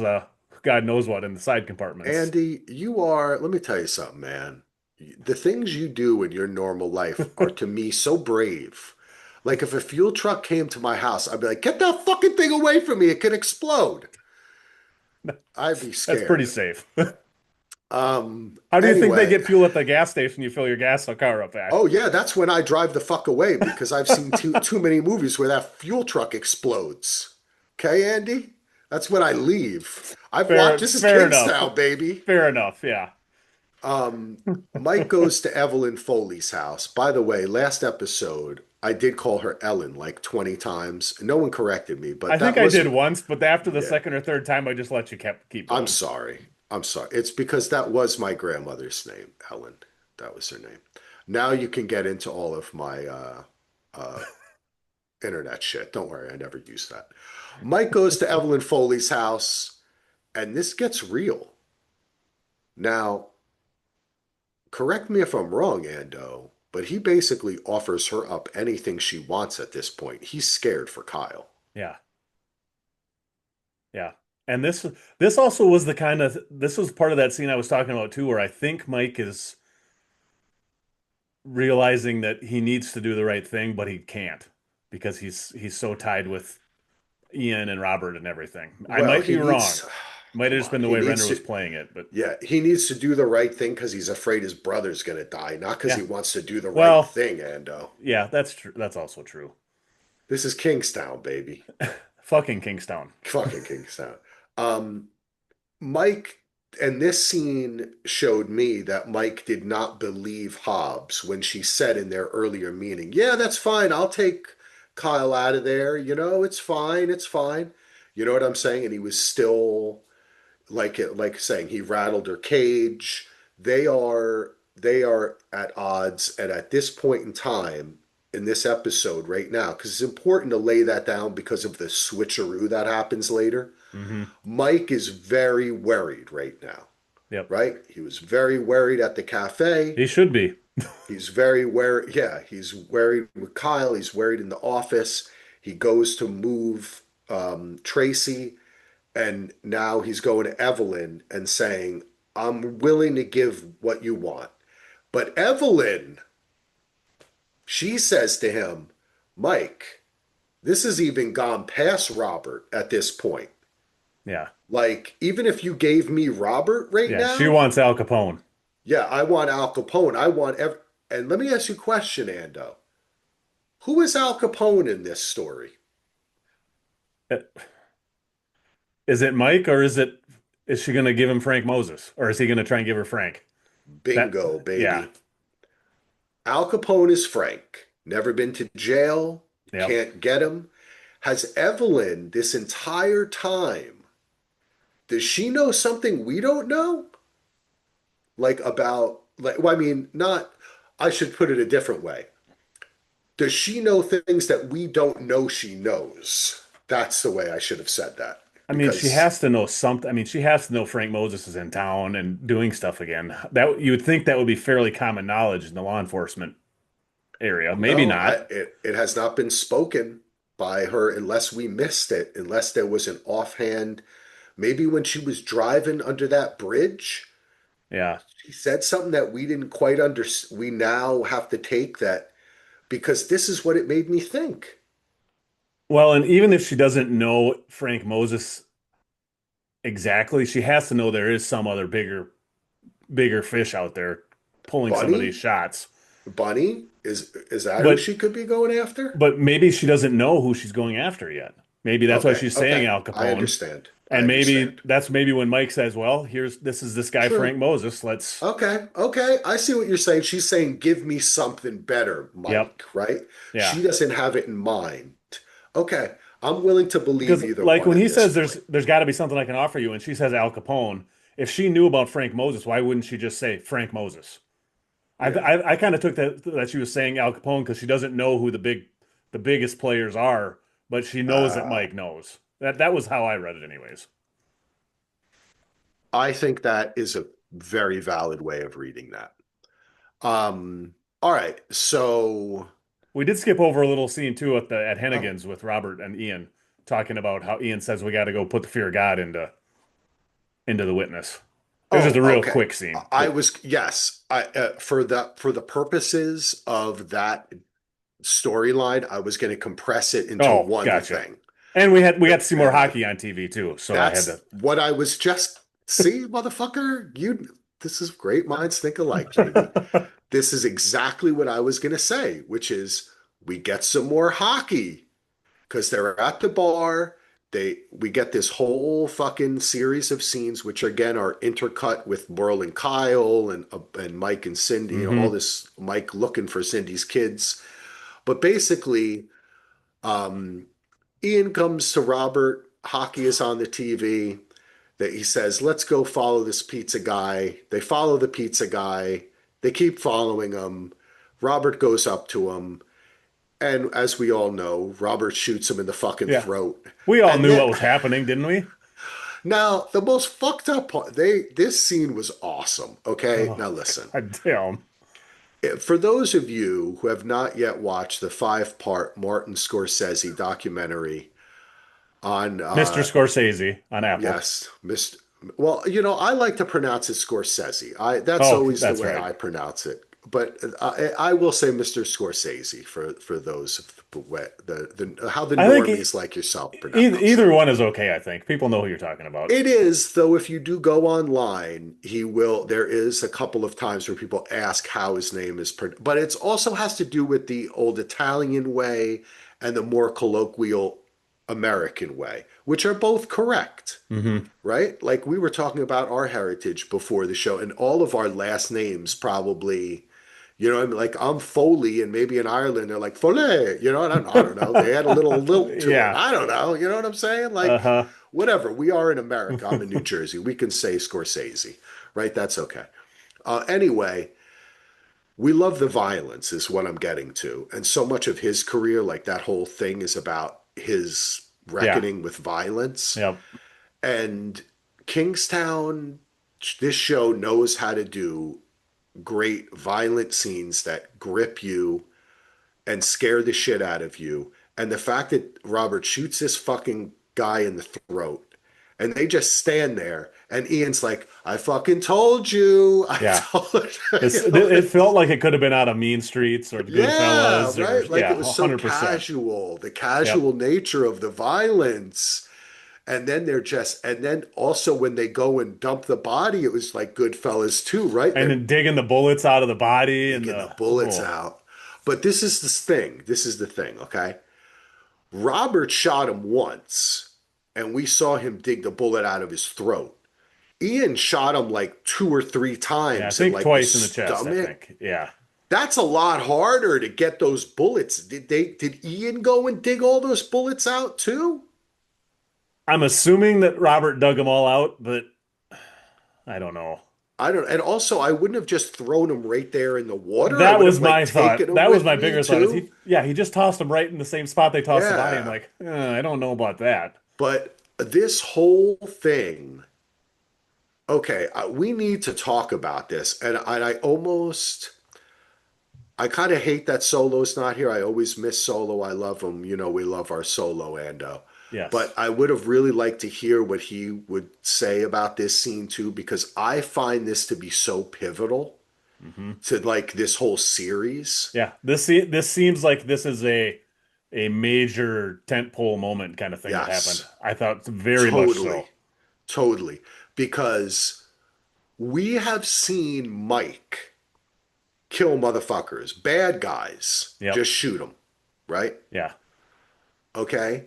God knows what in the side compartments.
Andy, let me tell you something, man. The things you do in your normal life are to me so brave. Like if a fuel truck came to my house, I'd be like, get that fucking thing away from me. It could explode. I'd be
That's pretty
scared.
safe. How do you think they
Anyway,
get fuel at the gas station? You fill your gas car up at?
oh yeah, that's when I drive the fuck away because I've seen too many movies where that fuel truck explodes. Okay, Andy? That's when I leave. I've watched This is
Fair enough.
Kingstown, baby.
Fair enough. Yeah.
Um, Mike goes to Evelyn Foley's house. By the way, last episode, I did call her Ellen like 20 times. No one corrected me, but
I think
that
I did
was,
once, but after the
yeah,
second or third time, I just let you keep
I'm
going.
sorry. I'm sorry. It's because that was my grandmother's name, Ellen. That was her name. Now you can get into all of my uh, internet shit. Don't worry, I never used that. Mike goes to Evelyn Foley's house, and this gets real. Now, correct me if I'm wrong, Ando, but he basically offers her up anything she wants at this point. He's scared for Kyle.
Yeah. Yeah. And this also was the kind of this was part of that scene I was talking about too, where I think Mike is realizing that he needs to do the right thing, but he can't because he's so tied with Ian and Robert and everything. I
Well,
might be
he
wrong.
needs,
Might have
come
just
on,
been the
he
way
needs
Render was
to,
playing it, but
yeah, he needs to do the right thing because he's afraid his brother's going to die, not because he
yeah.
wants to do the right
Well,
thing, Ando.
yeah, that's true. That's also true.
This is Kingstown, baby.
Fucking Kingstown.
Fucking Kingstown. Um, Mike, and this scene showed me that Mike did not believe Hobbs when she said in their earlier meeting, yeah, that's fine. I'll take Kyle out of there. It's fine. It's fine. You know what I'm saying? And he was still like saying he rattled her cage. They are at odds, and at this point in time in this episode right now, because it's important to lay that down because of the switcheroo that happens later.
Hmm.
Mike is very worried right now,
Yep.
right? He was very worried at the cafe.
He should be.
He's very worried. Yeah, he's worried with Kyle. He's worried in the office. He goes to move Tracy, and now he's going to Evelyn and saying, I'm willing to give what you want. But Evelyn, she says to him, Mike, this has even gone past Robert at this point.
Yeah.
Like, even if you gave me Robert right
Yeah. She
now,
wants Al Capone.
yeah, I want Al Capone. And let me ask you a question, Ando. Who is Al Capone in this story?
Uh, Is it Mike or is she going to give him Frank Moses or is he going to try and give her Frank? That,
Bingo,
yeah.
baby. Al Capone is Frank. Never been to jail.
Yep.
Can't get him. Has Evelyn this entire time, does she know something we don't know? Like about, like, well, I mean, not, I should put it a different way. Does she know things that we don't know she knows? That's the way I should have said that.
I mean, she
Because,
has to know something. I mean, she has to know Frank Moses is in town and doing stuff again. That you would think that would be fairly common knowledge in the law enforcement area. Maybe
no,
not.
it has not been spoken by her unless we missed it, unless there was an offhand, maybe when she was driving under that bridge,
Yeah.
she said something that we didn't quite understand. We now have to take that because this is what it made me think.
Well, and even if she doesn't know Frank Moses exactly, she has to know there is some other bigger fish out there pulling some of these
Bunny?
shots.
Bunny? Is that who
But
she could be going after?
but maybe she doesn't know who she's going after yet. Maybe that's why
Okay,
she's saying
okay.
Al
I
Capone.
understand. I
And maybe
understand.
that's maybe when Mike says, "Well, this guy Frank
True.
Moses. Let's."
Okay, okay. I see what you're saying. She's saying, give me something better,
Yep.
Mike, right?
Yeah.
She doesn't have it in mind. Okay, I'm willing to believe
Because
either
like
one
when
at
he
this
says
point.
there's got to be something I can offer you, and she says Al Capone, if she knew about Frank Moses, why wouldn't she just say Frank Moses?
Yeah.
I kind of took that she was saying Al Capone because she doesn't know who the biggest players are, but she knows that
Uh,
Mike knows. That was how I read it, anyways.
I think that is a very valid way of reading that. All right. So,
We did skip over a little scene too at
oh,
Hennigan's with Robert and Ian talking about how Ian says we got to go put the fear of God into the witness. It was just
oh,
a real
okay.
quick scene,
I
but
was, yes, for the purposes of that storyline, I was going to compress it into
oh,
one
gotcha.
thing.
And we got to see more
And
hockey on TV too, so I had
that's
to.
what I was just, see, motherfucker, this is great minds think alike, JD. This is exactly what I was going to say, which is we get some more hockey because they're at the bar. We get this whole fucking series of scenes, which again are intercut with Merle and Kyle and Mike and Cindy, all
Hmm.
this Mike looking for Cindy's kids. But basically, um, Ian comes to Robert. Hockey is on the TV. That he says, "Let's go follow this pizza guy." They follow the pizza guy. They keep following him. Robert goes up to him, and as we all know, Robert shoots him in the fucking
Yeah,
throat.
we all
And
knew
then,
what was happening, didn't we?
now the most fucked up part, this scene was awesome. Okay,
Oh
now listen.
God damn.
For those of you who have not yet watched the five-part Martin Scorsese documentary on,
Mr. Scorsese on Apple.
yes, Mr. Well, I like to pronounce it Scorsese. That's
Oh,
always the
that's
way
right.
I pronounce it. But I will say Mr. Scorsese for those of the how the
I think
normies like yourself pronounce
either
it.
one is okay, I think. People know who you're talking about.
It is, though, if you do go online, there is a couple of times where people ask how his name is, but it also has to do with the old Italian way and the more colloquial American way, which are both correct,
Hmm.
right? Like we were talking about our heritage before the show, and all of our last names probably, what I mean? Like I'm Foley, and maybe in Ireland they're like Foley, and I don't know. They add a little lilt to it.
Yeah.
I don't know. You know what I'm saying? Like
Uh-huh.
whatever. We are in America. I'm in New Jersey. We can say Scorsese, right? That's okay. Anyway, we love the violence, is what I'm getting to, and so much of his career, like that whole thing, is about his
Yeah.
reckoning with violence.
Yep.
And Kingstown, this show knows how to do great violent scenes that grip you and scare the shit out of you. And the fact that Robert shoots this fucking guy in the throat and they just stand there and Ian's like, I fucking told you. I
Yeah.
told
It's it felt like it could have been out of Mean Streets or the
yeah,
Goodfellas or
right. Like it
yeah,
was so
100%.
casual, the
Yep.
casual nature of the violence. And then also when they go and dump the body, it was like Goodfellas too, right?
And
They're
then digging the bullets out of the body and
digging the
the
bullets
oh,
out. But this is the thing. This is the thing, okay? Robert shot him once, and we saw him dig the bullet out of his throat. Ian shot him like two or three
yeah, I
times in
think
like the
twice in the chest, I
stomach.
think. Yeah.
That's a lot harder to get those bullets. Did Ian go and dig all those bullets out too?
I'm assuming that Robert dug them all out, but I don't know.
I don't, and also I wouldn't have just thrown him right there in the water. I
That
would
was
have like
my
taken
thought.
him
That was
with
my
me
bigger thought is
too.
he just tossed them right in the same spot they tossed the body. I'm
Yeah.
like, I don't know about that.
But this whole thing, okay, we need to talk about this. And I kind of hate that Solo's not here. I always miss Solo. I love him. We love our Solo Ando. But
Yes.
I would have really liked to hear what he would say about this scene too, because I find this to be so pivotal
Hmm.
to like this whole series.
Yeah. This seems like this is a major tentpole moment kind of thing that happened.
Yes,
I thought very much
totally,
so.
totally. Because we have seen Mike kill motherfuckers, bad guys,
Yep.
just shoot them, right?
Yeah.
Okay.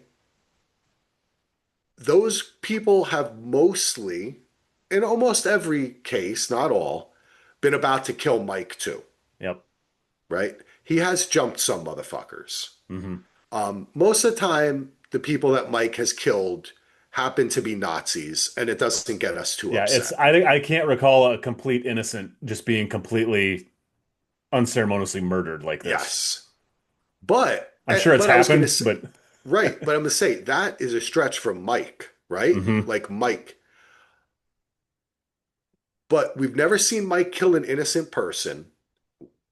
Those people have mostly, in almost every case, not all, been about to kill Mike too,
Yep.
right? He has jumped some motherfuckers.
Hmm.
Most of the time, the people that Mike has killed happen to be Nazis, and it doesn't get us too
Yeah, it's
upset.
I can't recall a complete innocent just being completely unceremoniously murdered like this.
Yes. But,
I'm sure it's
but I was going to
happened,
say,
but
right, but I'm going to say that is a stretch from Mike, right?
hmm.
Like Mike. But we've never seen Mike kill an innocent person.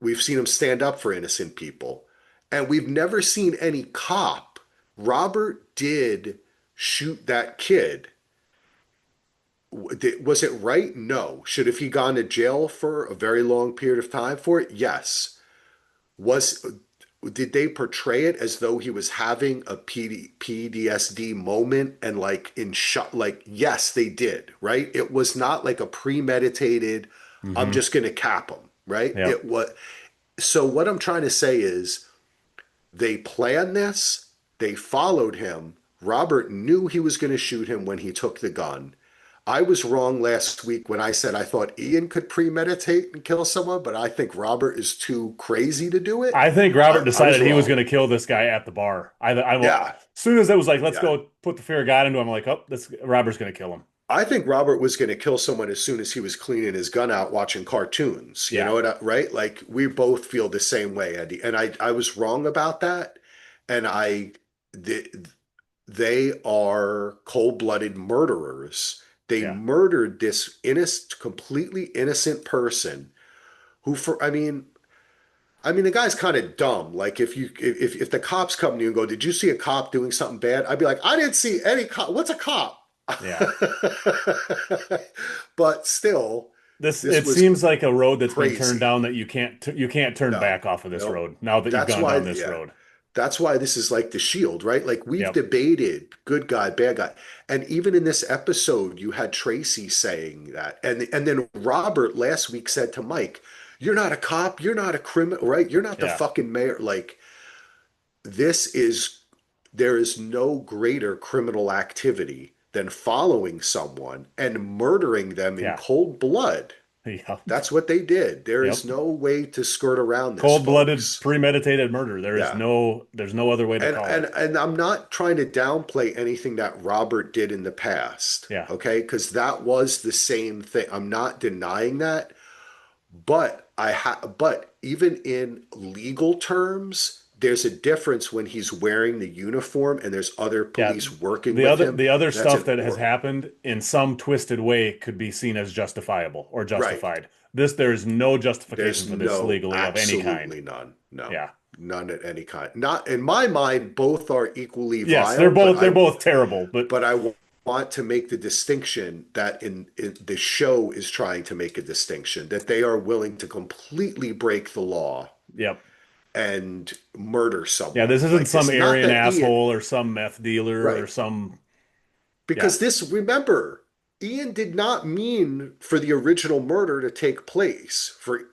We've seen him stand up for innocent people. And we've never seen any cop. Robert did shoot that kid. Was it right? No. Should have he gone to jail for a very long period of time for it? Yes. Was did they portray it as though he was having a PTSD moment and like in shock? Like, yes, they did, right? It was not like a premeditated, I'm
Hmm.
just going to cap him, right?
Yep.
It was. So, what I'm trying to say is they planned this, they followed him. Robert knew he was going to shoot him when he took the gun. I was wrong last week when I said I thought Ian could premeditate and kill someone, but I think Robert is too crazy to do it.
I think Robert
I was
decided he was going
wrong.
to kill this guy at the bar.
Yeah,
As soon as it was like, let's
yeah.
go put the fear of God into him, I'm like, oh, this Robert's going to kill him.
I think Robert was going to kill someone as soon as he was cleaning his gun out watching cartoons. You
Yeah.
know what, right? Like we both feel the same way, Andy. And I was wrong about that. And they, they are cold-blooded murderers. They
Yeah.
murdered this innocent, completely innocent person who, I mean, I mean, the guy's kind of dumb. Like if the cops come to you and go, "Did you see a cop doing something bad?" I'd be like, "I didn't see any cop. What's a cop?"
Yeah.
But still,
This
this
it
was
seems like a road that's been turned
crazy.
down that you can't turn
No,
back off of this
no.
road now that you've
That's
gone
why,
down this
yeah.
road.
That's why this is like the Shield, right? Like we've
Yep.
debated good guy, bad guy. And even in this episode, you had Tracy saying that. And then Robert last week said to Mike, "You're not a cop, you're not a criminal, right? You're not the
Yeah.
fucking mayor." Like this is there is no greater criminal activity than following someone and murdering them in
Yeah.
cold blood.
Yep.
That's what they did. There is
Yep.
no way to skirt around this,
Cold-blooded,
folks.
premeditated murder.
Yeah.
There's no other way to
And
call
and
it.
and I'm not trying to downplay anything that Robert did in the past,
Yeah.
okay? Because that was the same thing. I'm not denying that, but even in legal terms, there's a difference when he's wearing the uniform and there's other
Yeah.
police working with him.
The other
That's
stuff
an
that has
or
happened in some twisted way could be seen as justifiable or
right.
justified. There is no justification
There's
for this
no,
legally of any kind.
absolutely none. No,
Yeah.
none at any kind. Not in my mind, both are equally
Yes,
vile, but
they're
I
both terrible, but
but I want to make the distinction that in the show is trying to make a distinction that they are willing to completely break the law
yep.
and murder
Yeah,
someone
this isn't
like
some
this. Not
Aryan
that Ian,
asshole or some meth dealer or
right?
some yeah.
Because this, remember, Ian did not mean for the original murder to take place, for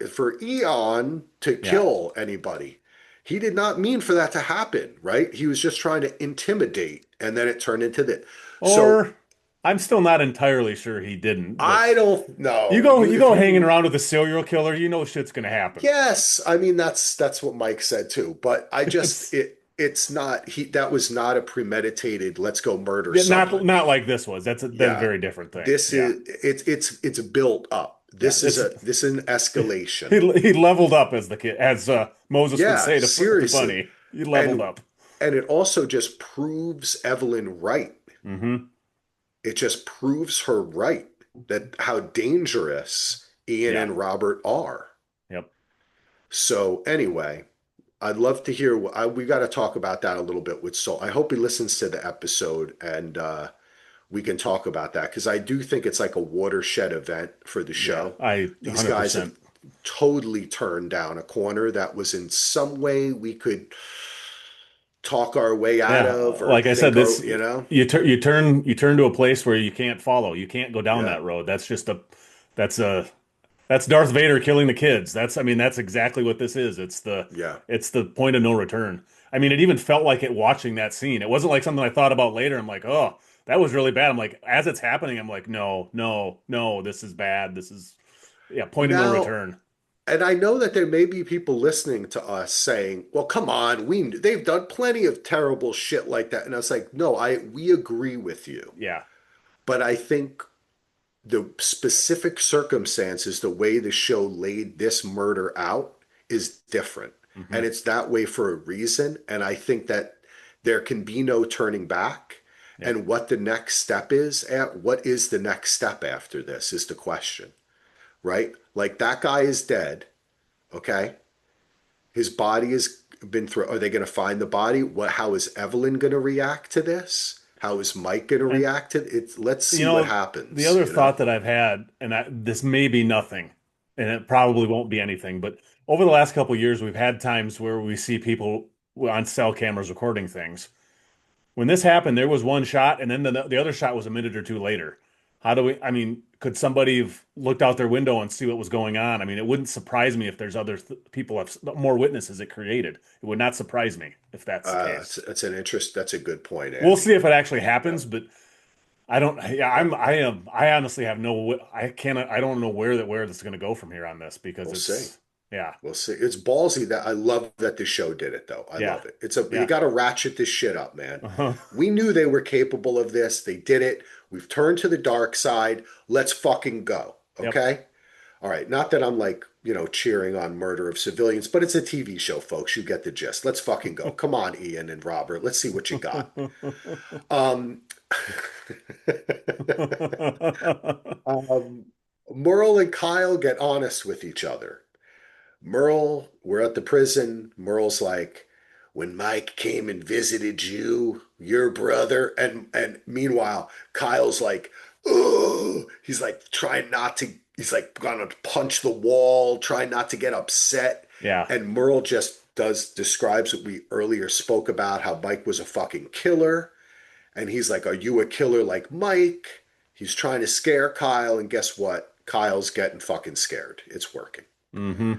Eon to
Yeah.
kill anybody. He did not mean for that to happen, right? He was just trying to intimidate, and then it turned into that. So
Or I'm still not entirely sure he didn't, but
I don't know. You
you
if
go hanging
you
around with a serial killer, you know shit's gonna happen.
yes, I mean that's what Mike said too, but I just
It's
it's not he that was not a premeditated let's go murder
yeah,
someone.
not like this was. That's a
Yeah.
very different thing.
This
Yeah.
is it's built up.
Yeah.
This is an escalation.
He leveled up as the kid as Moses would
Yeah,
say to
seriously.
Bunny. He leveled
And
up.
and it also just proves Evelyn right.
Hmm.
It just proves her right that how dangerous Ian
Yeah.
and Robert are.
Yep.
So anyway, I'd love to hear. We got to talk about that a little bit with Soul. I hope he listens to the episode and we can talk about that because I do think it's like a watershed event for the
Yeah.
show.
I
These guys have
100%.
totally turned down a corner that was in some way we could talk our way out
Yeah,
of or
like I said,
think our,
this you turn to a place where you can't follow. You can't go down
yeah,
that road. That's a that's Darth Vader killing the kids. I mean that's exactly what this is.
yeah.
It's the point of no return. I mean, it even felt like it watching that scene. It wasn't like something I thought about later. I'm like, "Oh, that was really bad." I'm like, as it's happening, I'm like, "No, no, no, this is bad. This is yeah, point of no
Now,
return."
and I know that there may be people listening to us saying, "Well, come on, they've done plenty of terrible shit like that." And I was like, "No, I we agree with you."
Yeah.
But I think the specific circumstances, the way the show laid this murder out is different. And
Hmm.
it's that way for a reason. And I think that there can be no turning back.
Yep.
And what the next step is at what is the next step after this is the question, right? Like that guy is dead, okay? His body has been through. Are they going to find the body? How is Evelyn going to react to this? How is Mike going to
And
react to it? Let's
you
see what
know, the
happens,
other
you know?
thought that I've had, and this may be nothing, and it probably won't be anything, but over the last couple of years, we've had times where we see people on cell cameras recording things. When this happened, there was one shot, and then the other shot was a minute or two later. How do we, I mean, could somebody have looked out their window and see what was going on? I mean, it wouldn't surprise me if there's other people have more witnesses it created. It would not surprise me if that's the case.
That's an interest. That's a good point,
We'll
Andy.
see if it actually
Yeah,
happens, but I don't. Yeah,
yeah.
I honestly have no. I can't. I don't know where this is going to go from here on this because
We'll see.
it's. Yeah.
We'll see. It's ballsy that I love that the show did it though. I
Yeah.
love it. It's a you
Yeah.
got to ratchet this shit up, man.
Uh-huh.
We knew they were capable of this. They did it. We've turned to the dark side. Let's fucking go.
Yep.
Okay? All right. Not that I'm like, cheering on murder of civilians, but it's a TV show, folks. You get the gist. Let's fucking go. Come on, Ian and Robert. Let's see what you got. Um um Merle and Kyle get honest with each other. Merle, we're at the prison. Merle's like, when Mike came and visited you, your brother, and meanwhile, Kyle's like, oh, he's like trying not to, he's like gonna punch the wall, trying not to get upset.
Yeah.
And Merle just describes what we earlier spoke about, how Mike was a fucking killer. And he's like, are you a killer like Mike? He's trying to scare Kyle, and guess what? Kyle's getting fucking scared. It's working.
Hmm.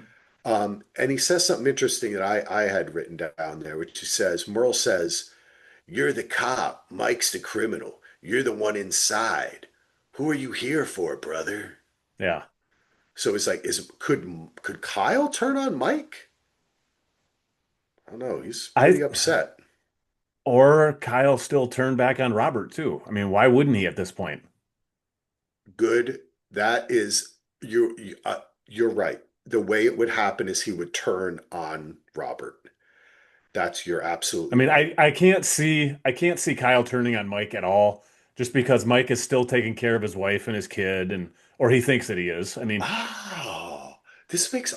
And he says something interesting that I had written down there, which he says, Merle says, you're the cop, Mike's the criminal. You're the one inside. Who are you here for, brother?
Yeah.
So it's like, could Kyle turn on Mike? I don't know. He's
I
pretty upset.
or Kyle still turned back on Robert too. I mean, why wouldn't he at this point?
Good. That is you're right. The way it would happen is he would turn on Robert. You're
I
absolutely
mean,
right.
I can't see Kyle turning on Mike at all, just because Mike is still taking care of his wife and his kid, and or he thinks that he is. I mean,
Oh,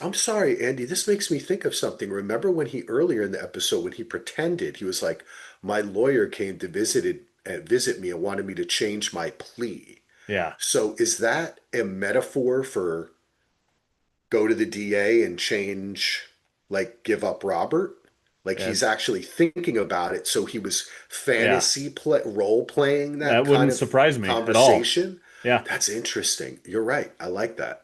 I'm sorry, Andy, this makes me think of something. Remember when he earlier in the episode when he pretended he was like, my lawyer came to visit me and wanted me to change my plea.
yeah,
So is that a metaphor for go to the DA and change, like give up Robert? Like
yeah,
he's actually thinking about it. So he was
yeah.
role playing that
That
kind
wouldn't
of
surprise me at all.
conversation.
Yeah.
That's interesting. You're right. I like that.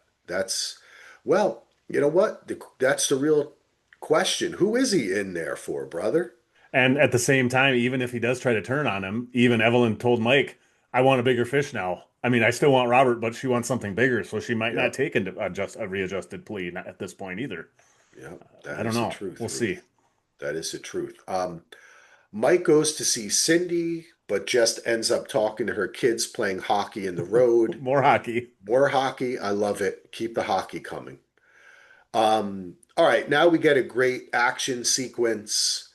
Well, you know what? That's the real question. Who is he in there for, brother?
And at the same time, even if he does try to turn on him, even Evelyn told Mike, I want a bigger fish now. I mean, I still want Robert, but she wants something bigger, so she might not
Yep.
take a readjusted plea at this point either.
Yep.
I don't know. We'll see.
That is the truth. Mike goes to see Cindy, but just ends up talking to her kids playing hockey in the road.
More hockey.
More hockey. I love it. Keep the hockey coming. All right, now we get a great action sequence.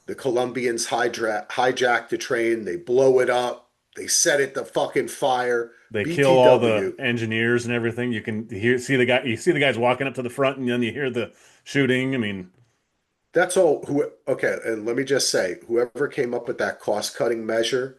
The Colombians hijack the train, they blow it up, they set it to fucking fire.
They kill all the
BTW.
engineers and everything. You can you see the guys walking up to the front, and then you hear the shooting. I mean,
That's all. Okay, and let me just say, whoever came up with that cost-cutting measure,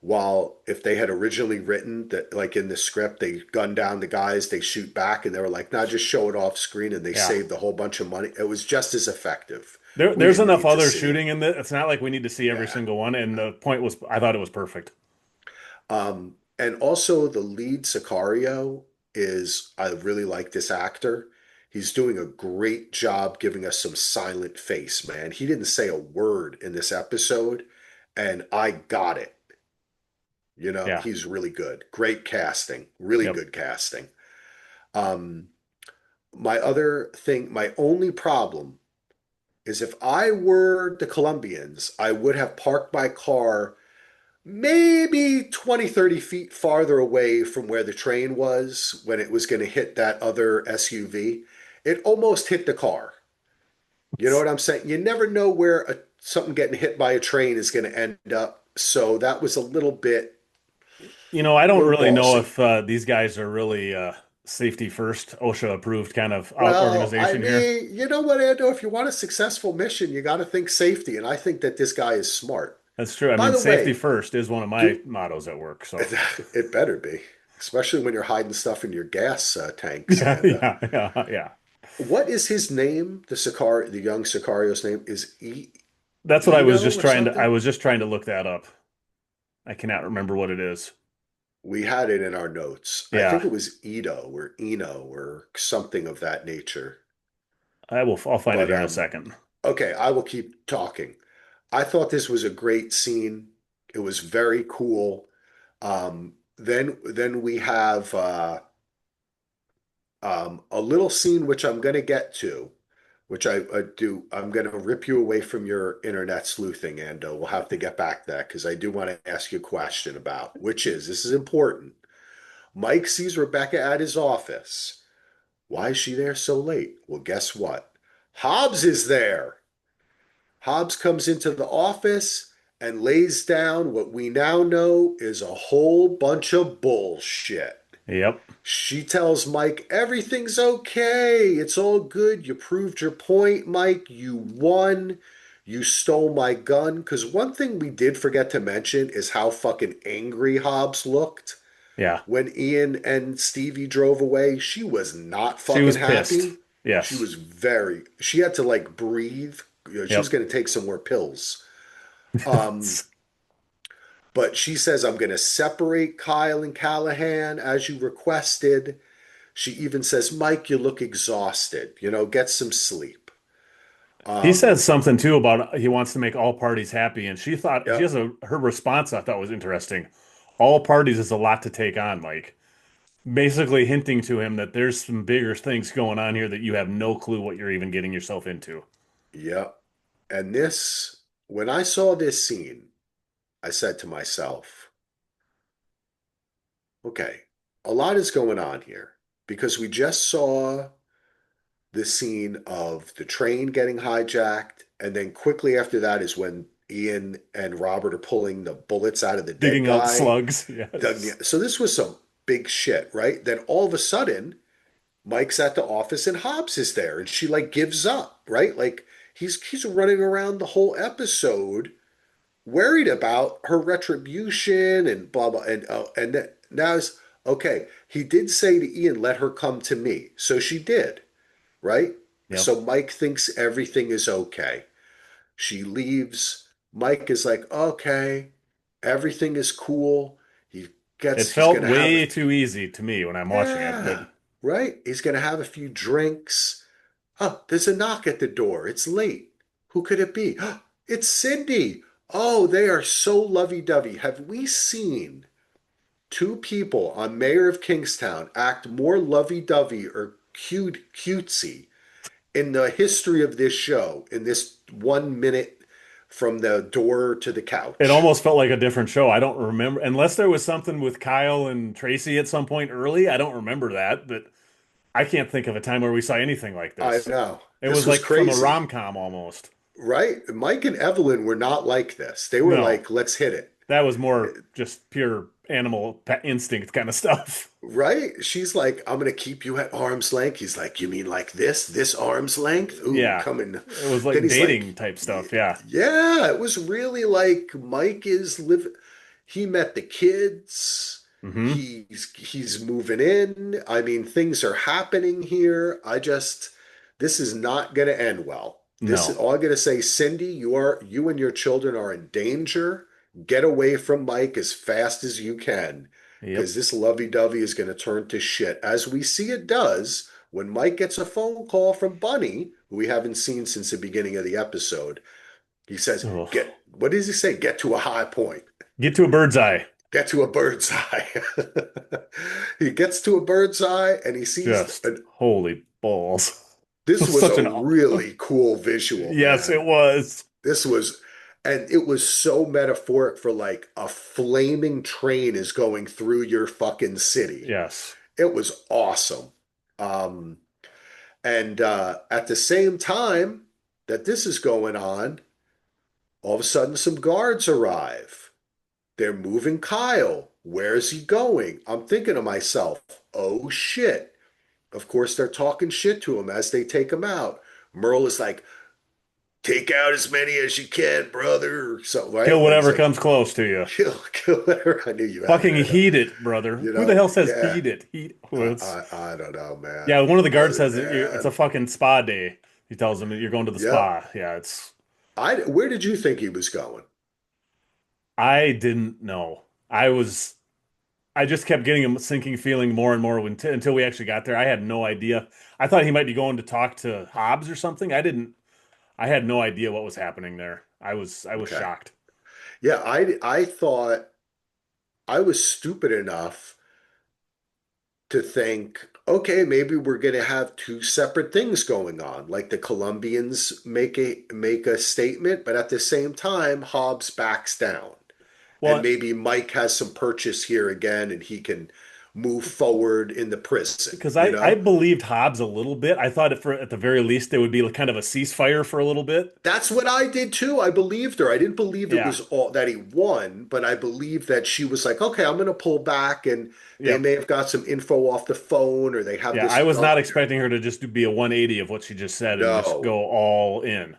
while if they had originally written that, like in the script, they gun down the guys, they shoot back, and they were like, "Nah, just show it off screen," and they
yeah.
saved a whole bunch of money. It was just as effective. We
There's
didn't
enough
need to
other
see it.
shooting in this. It's not like we need to see every
Yeah.
single one. And the point was, I thought it was perfect.
And also the lead Sicario I really like this actor. He's doing a great job giving us some silent face, man. He didn't say a word in this episode, and I got it.
Yeah.
He's really good. Great casting, really
Yep.
good casting. Um, my only problem is if I were the Colombians, I would have parked my car maybe 20, 30 feet farther away from where the train was when it was going to hit that other SUV. It almost hit the car. You know what I'm saying? You never know where something getting hit by a train is going to end up. So that was a
I don't
little
really know
ballsy.
if these guys are really safety first, OSHA approved kind of
Well, I
organization here.
mean, you know what, Ando? If you want a successful mission, you got to think safety. And I think that this guy is smart.
That's true. I
By
mean,
the
safety
way,
first is one of my
do
mottos at work. So,
it better be, especially when you're hiding stuff in your gas tanks.
yeah,
And
yeah, yeah, yeah.
what is his name? The young Sicario's name is
That's what
Eno or
I
something.
was just trying to look that up. I cannot remember what it is.
We had it in our notes. I think
Yeah,
it was Ito or Eno or something of that nature.
I'll find it
But
here in a second.
okay, I will keep talking. I thought this was a great scene. It was very cool. Then we have a little scene which I'm going to get to, which I do. I'm going to rip you away from your internet sleuthing, and we'll have to get back to that because I do want to ask you a question about which is this is important. Mike sees Rebecca at his office. Why is she there so late? Well, guess what? Hobbs is there. Hobbs comes into the office and lays down what we now know is a whole bunch of bullshit.
Yep.
She tells Mike, everything's okay. It's all good. You proved your point, Mike. You won. You stole my gun. Because one thing we did forget to mention is how fucking angry Hobbs looked
Yeah.
when Ian and Stevie drove away. She was not
She
fucking
was pissed.
happy. She
Yes.
was she had to like breathe. She was
Yep.
going to take some more pills. Um, but she says, I'm going to separate Kyle and Callahan as you requested. She even says, Mike, you look exhausted. Get some sleep.
He says
Um,
something too about he wants to make all parties happy, and she
yep,
has a her response I thought was interesting. All parties is a lot to take on, Mike. Basically hinting to him that there's some bigger things going on here that you have no clue what you're even getting yourself into.
yep. And when I saw this scene, I said to myself, okay, a lot is going on here because we just saw the scene of the train getting hijacked. And then quickly after that is when Ian and Robert are pulling the bullets out of the dead
Digging out
guy.
slugs. Yes.
So this was some big shit, right? Then all of a sudden, Mike's at the office and Hobbs is there and she like gives up, right? Like he's running around the whole episode worried about her retribution and blah blah and then now is okay. He did say to Ian, "Let her come to me," so she did, right?
Yep.
So Mike thinks everything is okay. She leaves. Mike is like, "Okay, everything is cool." He
It
he's
felt
gonna have a
way too easy to me when I'm watching it, but
yeah, right. He's gonna have a few drinks. Oh, there's a knock at the door. It's late. Who could it be? It's Cindy. Oh, they are so lovey-dovey. Have we seen two people on Mayor of Kingstown act more lovey-dovey or cutesy in the history of this show in this 1 minute from the door to the
it
couch?
almost felt like a different show. I don't remember, unless there was something with Kyle and Tracy at some point early. I don't remember that, but I can't think of a time where we saw anything like
I
this.
know.
It
This
was
was
like from a
crazy,
rom-com almost.
right? Mike and Evelyn were not like this. They were
No,
like, let's hit it.
that was more just pure animal instinct kind of stuff.
Right? She's like, I'm gonna keep you at arm's length. He's like, you mean like this arm's length? Ooh,
Yeah,
coming.
it was
Then
like
he's
dating
like,
type stuff. Yeah.
yeah, it was really like Mike is living. He met the kids.
Hmm.
He's moving in. I mean, things are happening here. This is not gonna end well. This is
No.
all I'm gonna say, Cindy, you and your children are in danger. Get away from Mike as fast as you can
Yep.
because this lovey-dovey is going to turn to shit, as we see it does when Mike gets a phone call from Bunny, who we haven't seen since the beginning of the episode. He says,
Ugh.
what does he say? Get to a high point.
Get to a bird's eye.
Get to a bird's eye. He gets to a bird's eye and he sees
Just holy balls.
this was
Such
a
an
really cool visual,
yes, it
man.
was.
This was, and it was so metaphoric for like a flaming train is going through your fucking city.
Yes.
It was awesome. Um, and at the same time that this is going on, all of a sudden some guards arrive. They're moving Kyle. Where's he going? I'm thinking to myself, oh shit. Of course, they're talking shit to him as they take him out. Merle is like, take out as many as you can, brother. So,
Kill
right? Like, he's
whatever
like,
comes close to you.
kill her. I knew you had
Fucking
it in him.
heat it, brother. Who the hell says
Yeah.
heat it? Heat. Well, it's,
I don't know,
yeah,
man.
one of the guards
Other
says it's a
man.
fucking spa day. He tells him you're going to the
Yep.
spa. Yeah, it's.
Where did you think he was going?
I didn't know. I just kept getting a sinking feeling more and more until we actually got there. I had no idea. I thought he might be going to talk to Hobbs or something. I had no idea what was happening there. I was
Okay.
shocked.
Yeah, I thought I was stupid enough to think, okay, maybe we're going to have two separate things going on. Like the Colombians make a statement, but at the same time, Hobbs backs down. And
Well,
maybe Mike has some purchase here again and he can move forward in the prison,
Because
you
I
know?
believed Hobbs a little bit. I thought for at the very least there would be like kind of a ceasefire for a little bit.
That's what I did too. I believed her. I didn't believe it
Yeah.
was all that he won, but I believed that she was like, okay, I'm going to pull back, and they
Yep.
may have got some info off the phone, or they have
Yeah. I
this
was
other.
not expecting her to just be a 180 of what she just said and just
No,
go all in.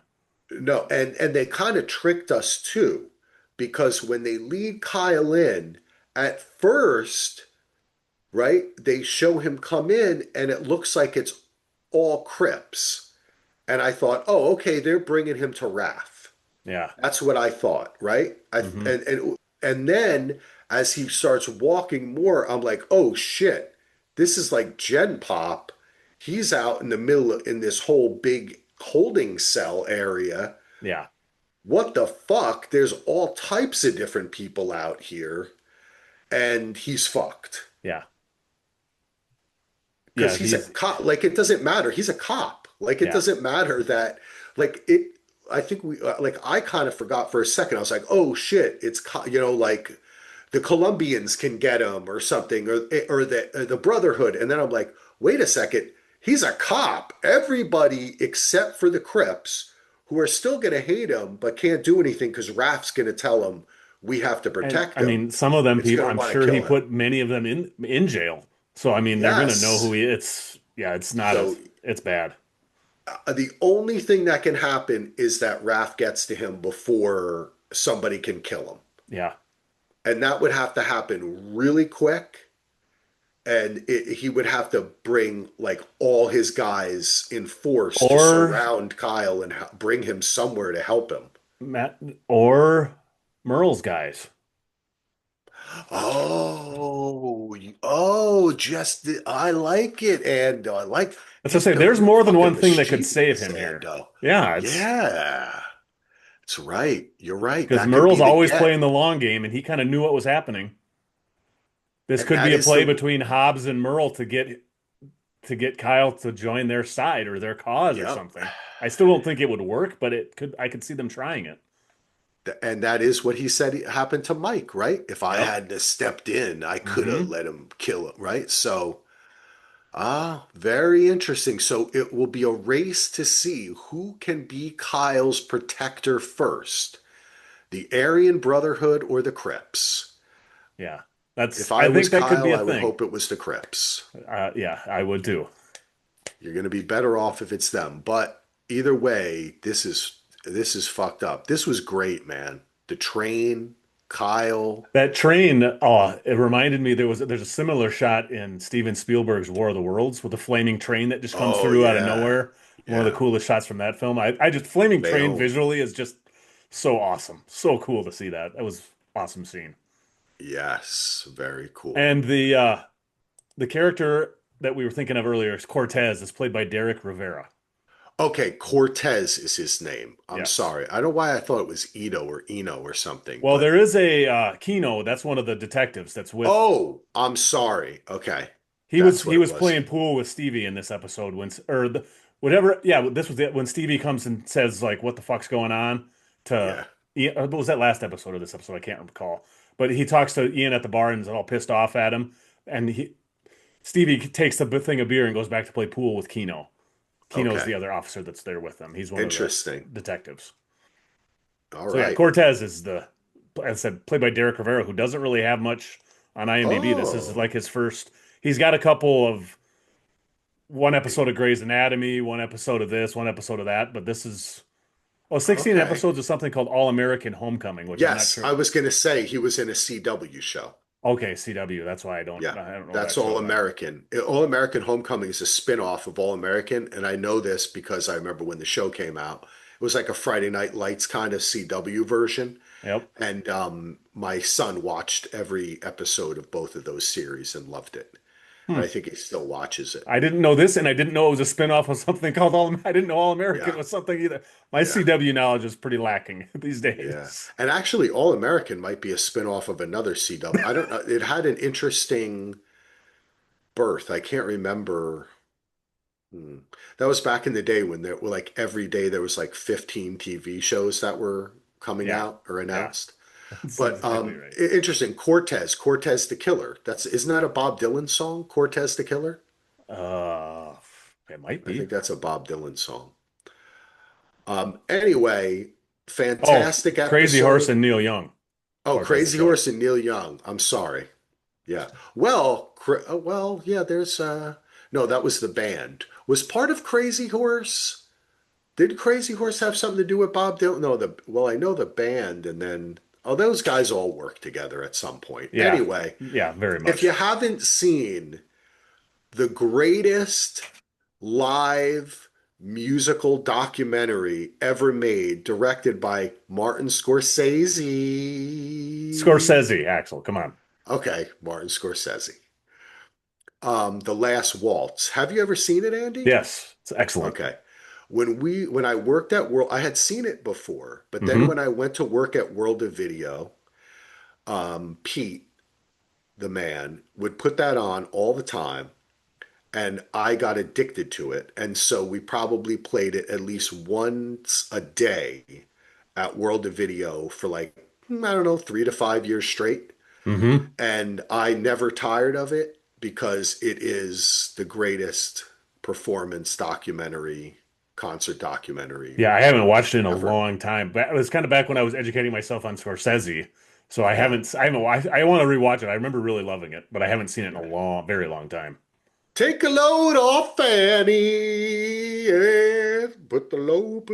no, and they kind of tricked us too, because when they lead Kyle in at first, right, they show him come in, and it looks like it's all Crips, and I thought, oh, okay, they're bringing him to Wrath.
Yeah.
That's what I thought, right?
Hmm.
And then as he starts walking more, I'm like, oh shit, this is like Gen Pop. He's out in the middle in this whole big holding cell area.
Yeah.
What the fuck? There's all types of different people out here, and he's fucked
Yeah. Yeah.
because he's a
He's
cop. Like it doesn't matter. He's a cop. Like it
yeah.
doesn't matter that like it. I think we like I kind of forgot for a second. I was like, oh shit, like the Colombians can get him or something, or the Brotherhood. And then I'm like, wait a second, he's a cop. Everybody except for the Crips, who are still going to hate him but can't do anything because Raph's going to tell him we have to
And
protect
I
him.
mean, some of them
It's
people,
going to
I'm
want to
sure he
kill him.
put many of them in jail. So I mean, they're gonna know who
Yes.
he. It's yeah. It's not
So
as it's bad.
the only thing that can happen is that Raph gets to him before somebody can kill him.
Yeah.
And that would have to happen really quick. And he would have to bring like all his guys in force to
Or
surround Kyle and bring him somewhere to help him.
Matt or Merle's guys.
I like it, and I like
Let's just
get
say
the
there's more than one
fucking
thing that could save
mischievous
him here.
Ando.
Yeah, it's
Yeah, that's right. You're right.
because
That could
Merle's
be the
always
get.
playing the long game, and he kind of knew what was happening. This
And
could
that
be a
is
play
the
between Hobbs and Merle to get Kyle to join their side or their cause or
yep.
something. I still don't think it would work, but it could. I could see them trying it.
And that is what he said happened to Mike, right? If I
Yep.
hadn't stepped in, I could have
Hmm.
let him kill him, right? So, very interesting. So it will be a race to see who can be Kyle's protector first, the Aryan Brotherhood or the Crips.
Yeah.
If
That's.
I
I
was
think that could be
Kyle,
a
I would
thing.
hope it was the Crips.
Yeah, I would too.
You're going to be better off if it's them. But either way, this is fucked up. This was great, man. The train, Kyle.
That train, oh, it reminded me there's a similar shot in Steven Spielberg's War of the Worlds with a flaming train that just comes
Oh
through out of
yeah,
nowhere. One of the
yeah.
coolest shots from that film. I just flaming
They
train
own.
visually is just so awesome. So cool to see that. That was awesome scene.
Yes, very cool.
And the character that we were thinking of earlier is Cortez is played by Derek Rivera.
Okay, Cortez is his name. I'm
Yes.
sorry. I don't know why I thought it was Ito or Eno or something,
Well,
but
there is a Kino, that's one of the detectives that's with
oh, I'm sorry. Okay,
he was
that's
he
what it
was
was.
playing pool with Stevie in this episode when or the, whatever. Yeah, this was it when Stevie comes and says like, "What the fuck's going on?" To
Yeah.
Ian, what was that last episode or this episode? I can't recall. But he talks to Ian at the bar and is all pissed off at him, and Stevie takes the thing of beer and goes back to play pool with Kino. Kino's the
Okay.
other officer that's there with them. He's one of the
Interesting.
detectives.
All
So yeah,
right.
Cortez is as I said, played by Derek Rivera, who doesn't really have much on IMDb. This is
Oh,
like his first. He's got a couple of one episode of Grey's Anatomy, one episode of this, one episode of that, but this is 16
okay.
episodes of something called All American Homecoming, which I'm not
Yes,
sure.
I was going to say he was in a CW show.
Okay, CW. That's why
Yeah,
I don't know
that's
that
All
show then.
American. All American Homecoming is a spin-off of All American, and I know this because I remember when the show came out. It was like a Friday Night Lights kind of CW version,
Yep.
and my son watched every episode of both of those series and loved it. And
Hmm.
I think he still watches it.
I didn't know this, and I didn't know it was a spinoff of something called All. I didn't know All American
Yeah,
was something either. My
yeah,
CW knowledge is pretty lacking these
yeah.
days.
And actually, All American might be a spin-off of another CW. I don't know. It had an interesting birth. I can't remember. Hmm. That was back in the day when there were like every day there was like 15 TV shows that were coming
Yeah,
out or
yeah.
announced.
That's
But
exactly right.
interesting. Cortez the Killer. That's isn't that a Bob Dylan song? Cortez the Killer.
Uh, it might
I
be.
think that's a Bob Dylan song. Anyway,
Oh,
fantastic
Crazy Horse
episode.
and Neil Young.
Oh,
Cortez the
Crazy
Killer.
Horse and Neil Young. I'm sorry. Yeah. Well, yeah, there's no, that was the band. Was part of Crazy Horse? Did Crazy Horse have something to do with Bob Dylan? No, I know the band and then those guys all work together at some point.
Yeah,
Anyway,
yeah, very
if you
much.
haven't seen the greatest live musical documentary ever made, directed by Martin Scorsese.
Scorsese, Axel, come on.
Okay, Martin Scorsese. The Last Waltz. Have you ever seen it, Andy?
Yes, it's excellent.
Okay. When I worked at World, I had seen it before, but then
Hmm.
when I went to work at World of Video, Pete, the man, would put that on all the time, and I got addicted to it. And so we probably played it at least once a day at World of Video for like, I don't know, 3 to 5 years straight.
Hmm.
And I never tired of it because it is the greatest performance documentary, concert documentary
Yeah, I haven't watched it in a
ever.
long time. But it was kind of back when I was educating myself on Scorsese. So
Yeah.
I haven't, I want to rewatch it. I remember really loving it, but I haven't seen it in a very long time.
Take a load off Fanny. Yeah. Put the load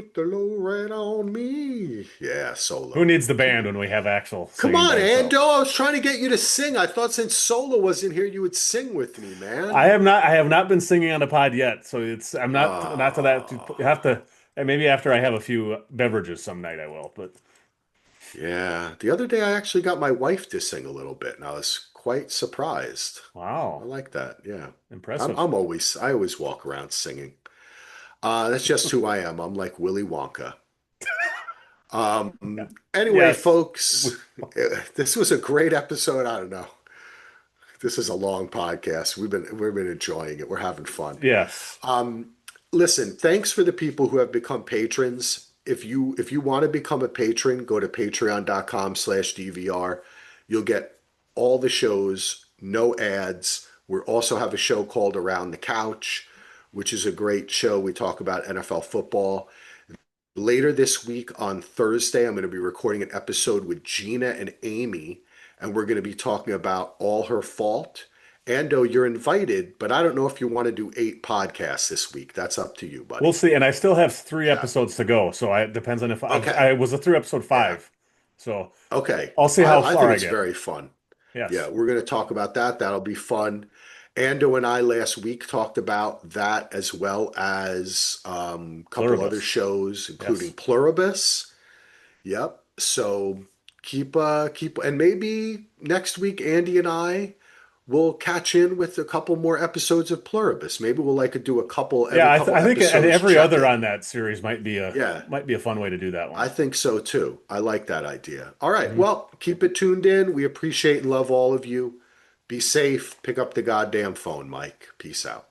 right on me. Yeah,
Who
solo.
needs the band when we have Axel
Come
singing
on,
by himself?
Ando. I was trying to get you to sing. I thought since Solo was in here, you would sing with me, man.
I have not been singing on a pod yet. So I'm not to that. You
Oh,
have to, and maybe after I have a few beverages some night I will. But
yeah. The other day, I actually got my wife to sing a little bit, and I was quite surprised. I
wow,
like that. Yeah.
impressive.
I always walk around singing. That's just who I am. I'm like Willy Wonka.
Yeah.
Anyway,
Yes.
folks, this was a great episode. I don't know. This is a long podcast. We've been enjoying it. We're having fun.
Yes.
Listen, thanks for the people who have become patrons. If you want to become a patron, go to patreon.com/DVR. You'll get all the shows, no ads. We also have a show called Around the Couch, which is a great show. We talk about NFL football. Later this week on Thursday, I'm going to be recording an episode with Gina and Amy, and we're going to be talking about All Her Fault. Ando, you're invited, but I don't know if you want to do 8 podcasts this week. That's up to you,
We'll
buddy.
see. And I still have three
Yeah.
episodes to go. So it depends on if
Okay.
I was a through episode
Yeah.
5. So
Okay.
I'll see how
I
far
think
I
it's
get.
very fun. Yeah,
Yes.
we're going to talk about that. That'll be fun. Ando and I last week talked about that as well as a couple other
Pluribus.
shows, including
Yes.
Pluribus. Yep. So keep and maybe next week Andy and I will catch in with a couple more episodes of Pluribus. Maybe we'll like to do a couple
Yeah,
every couple
I think and
episodes
every
check
other
in.
on that series
Yeah,
might be a fun way to do that
I
one.
think so too. I like that idea. All right.
Hmm.
Well, keep it tuned in. We appreciate and love all of you. Be safe. Pick up the goddamn phone, Mike. Peace out.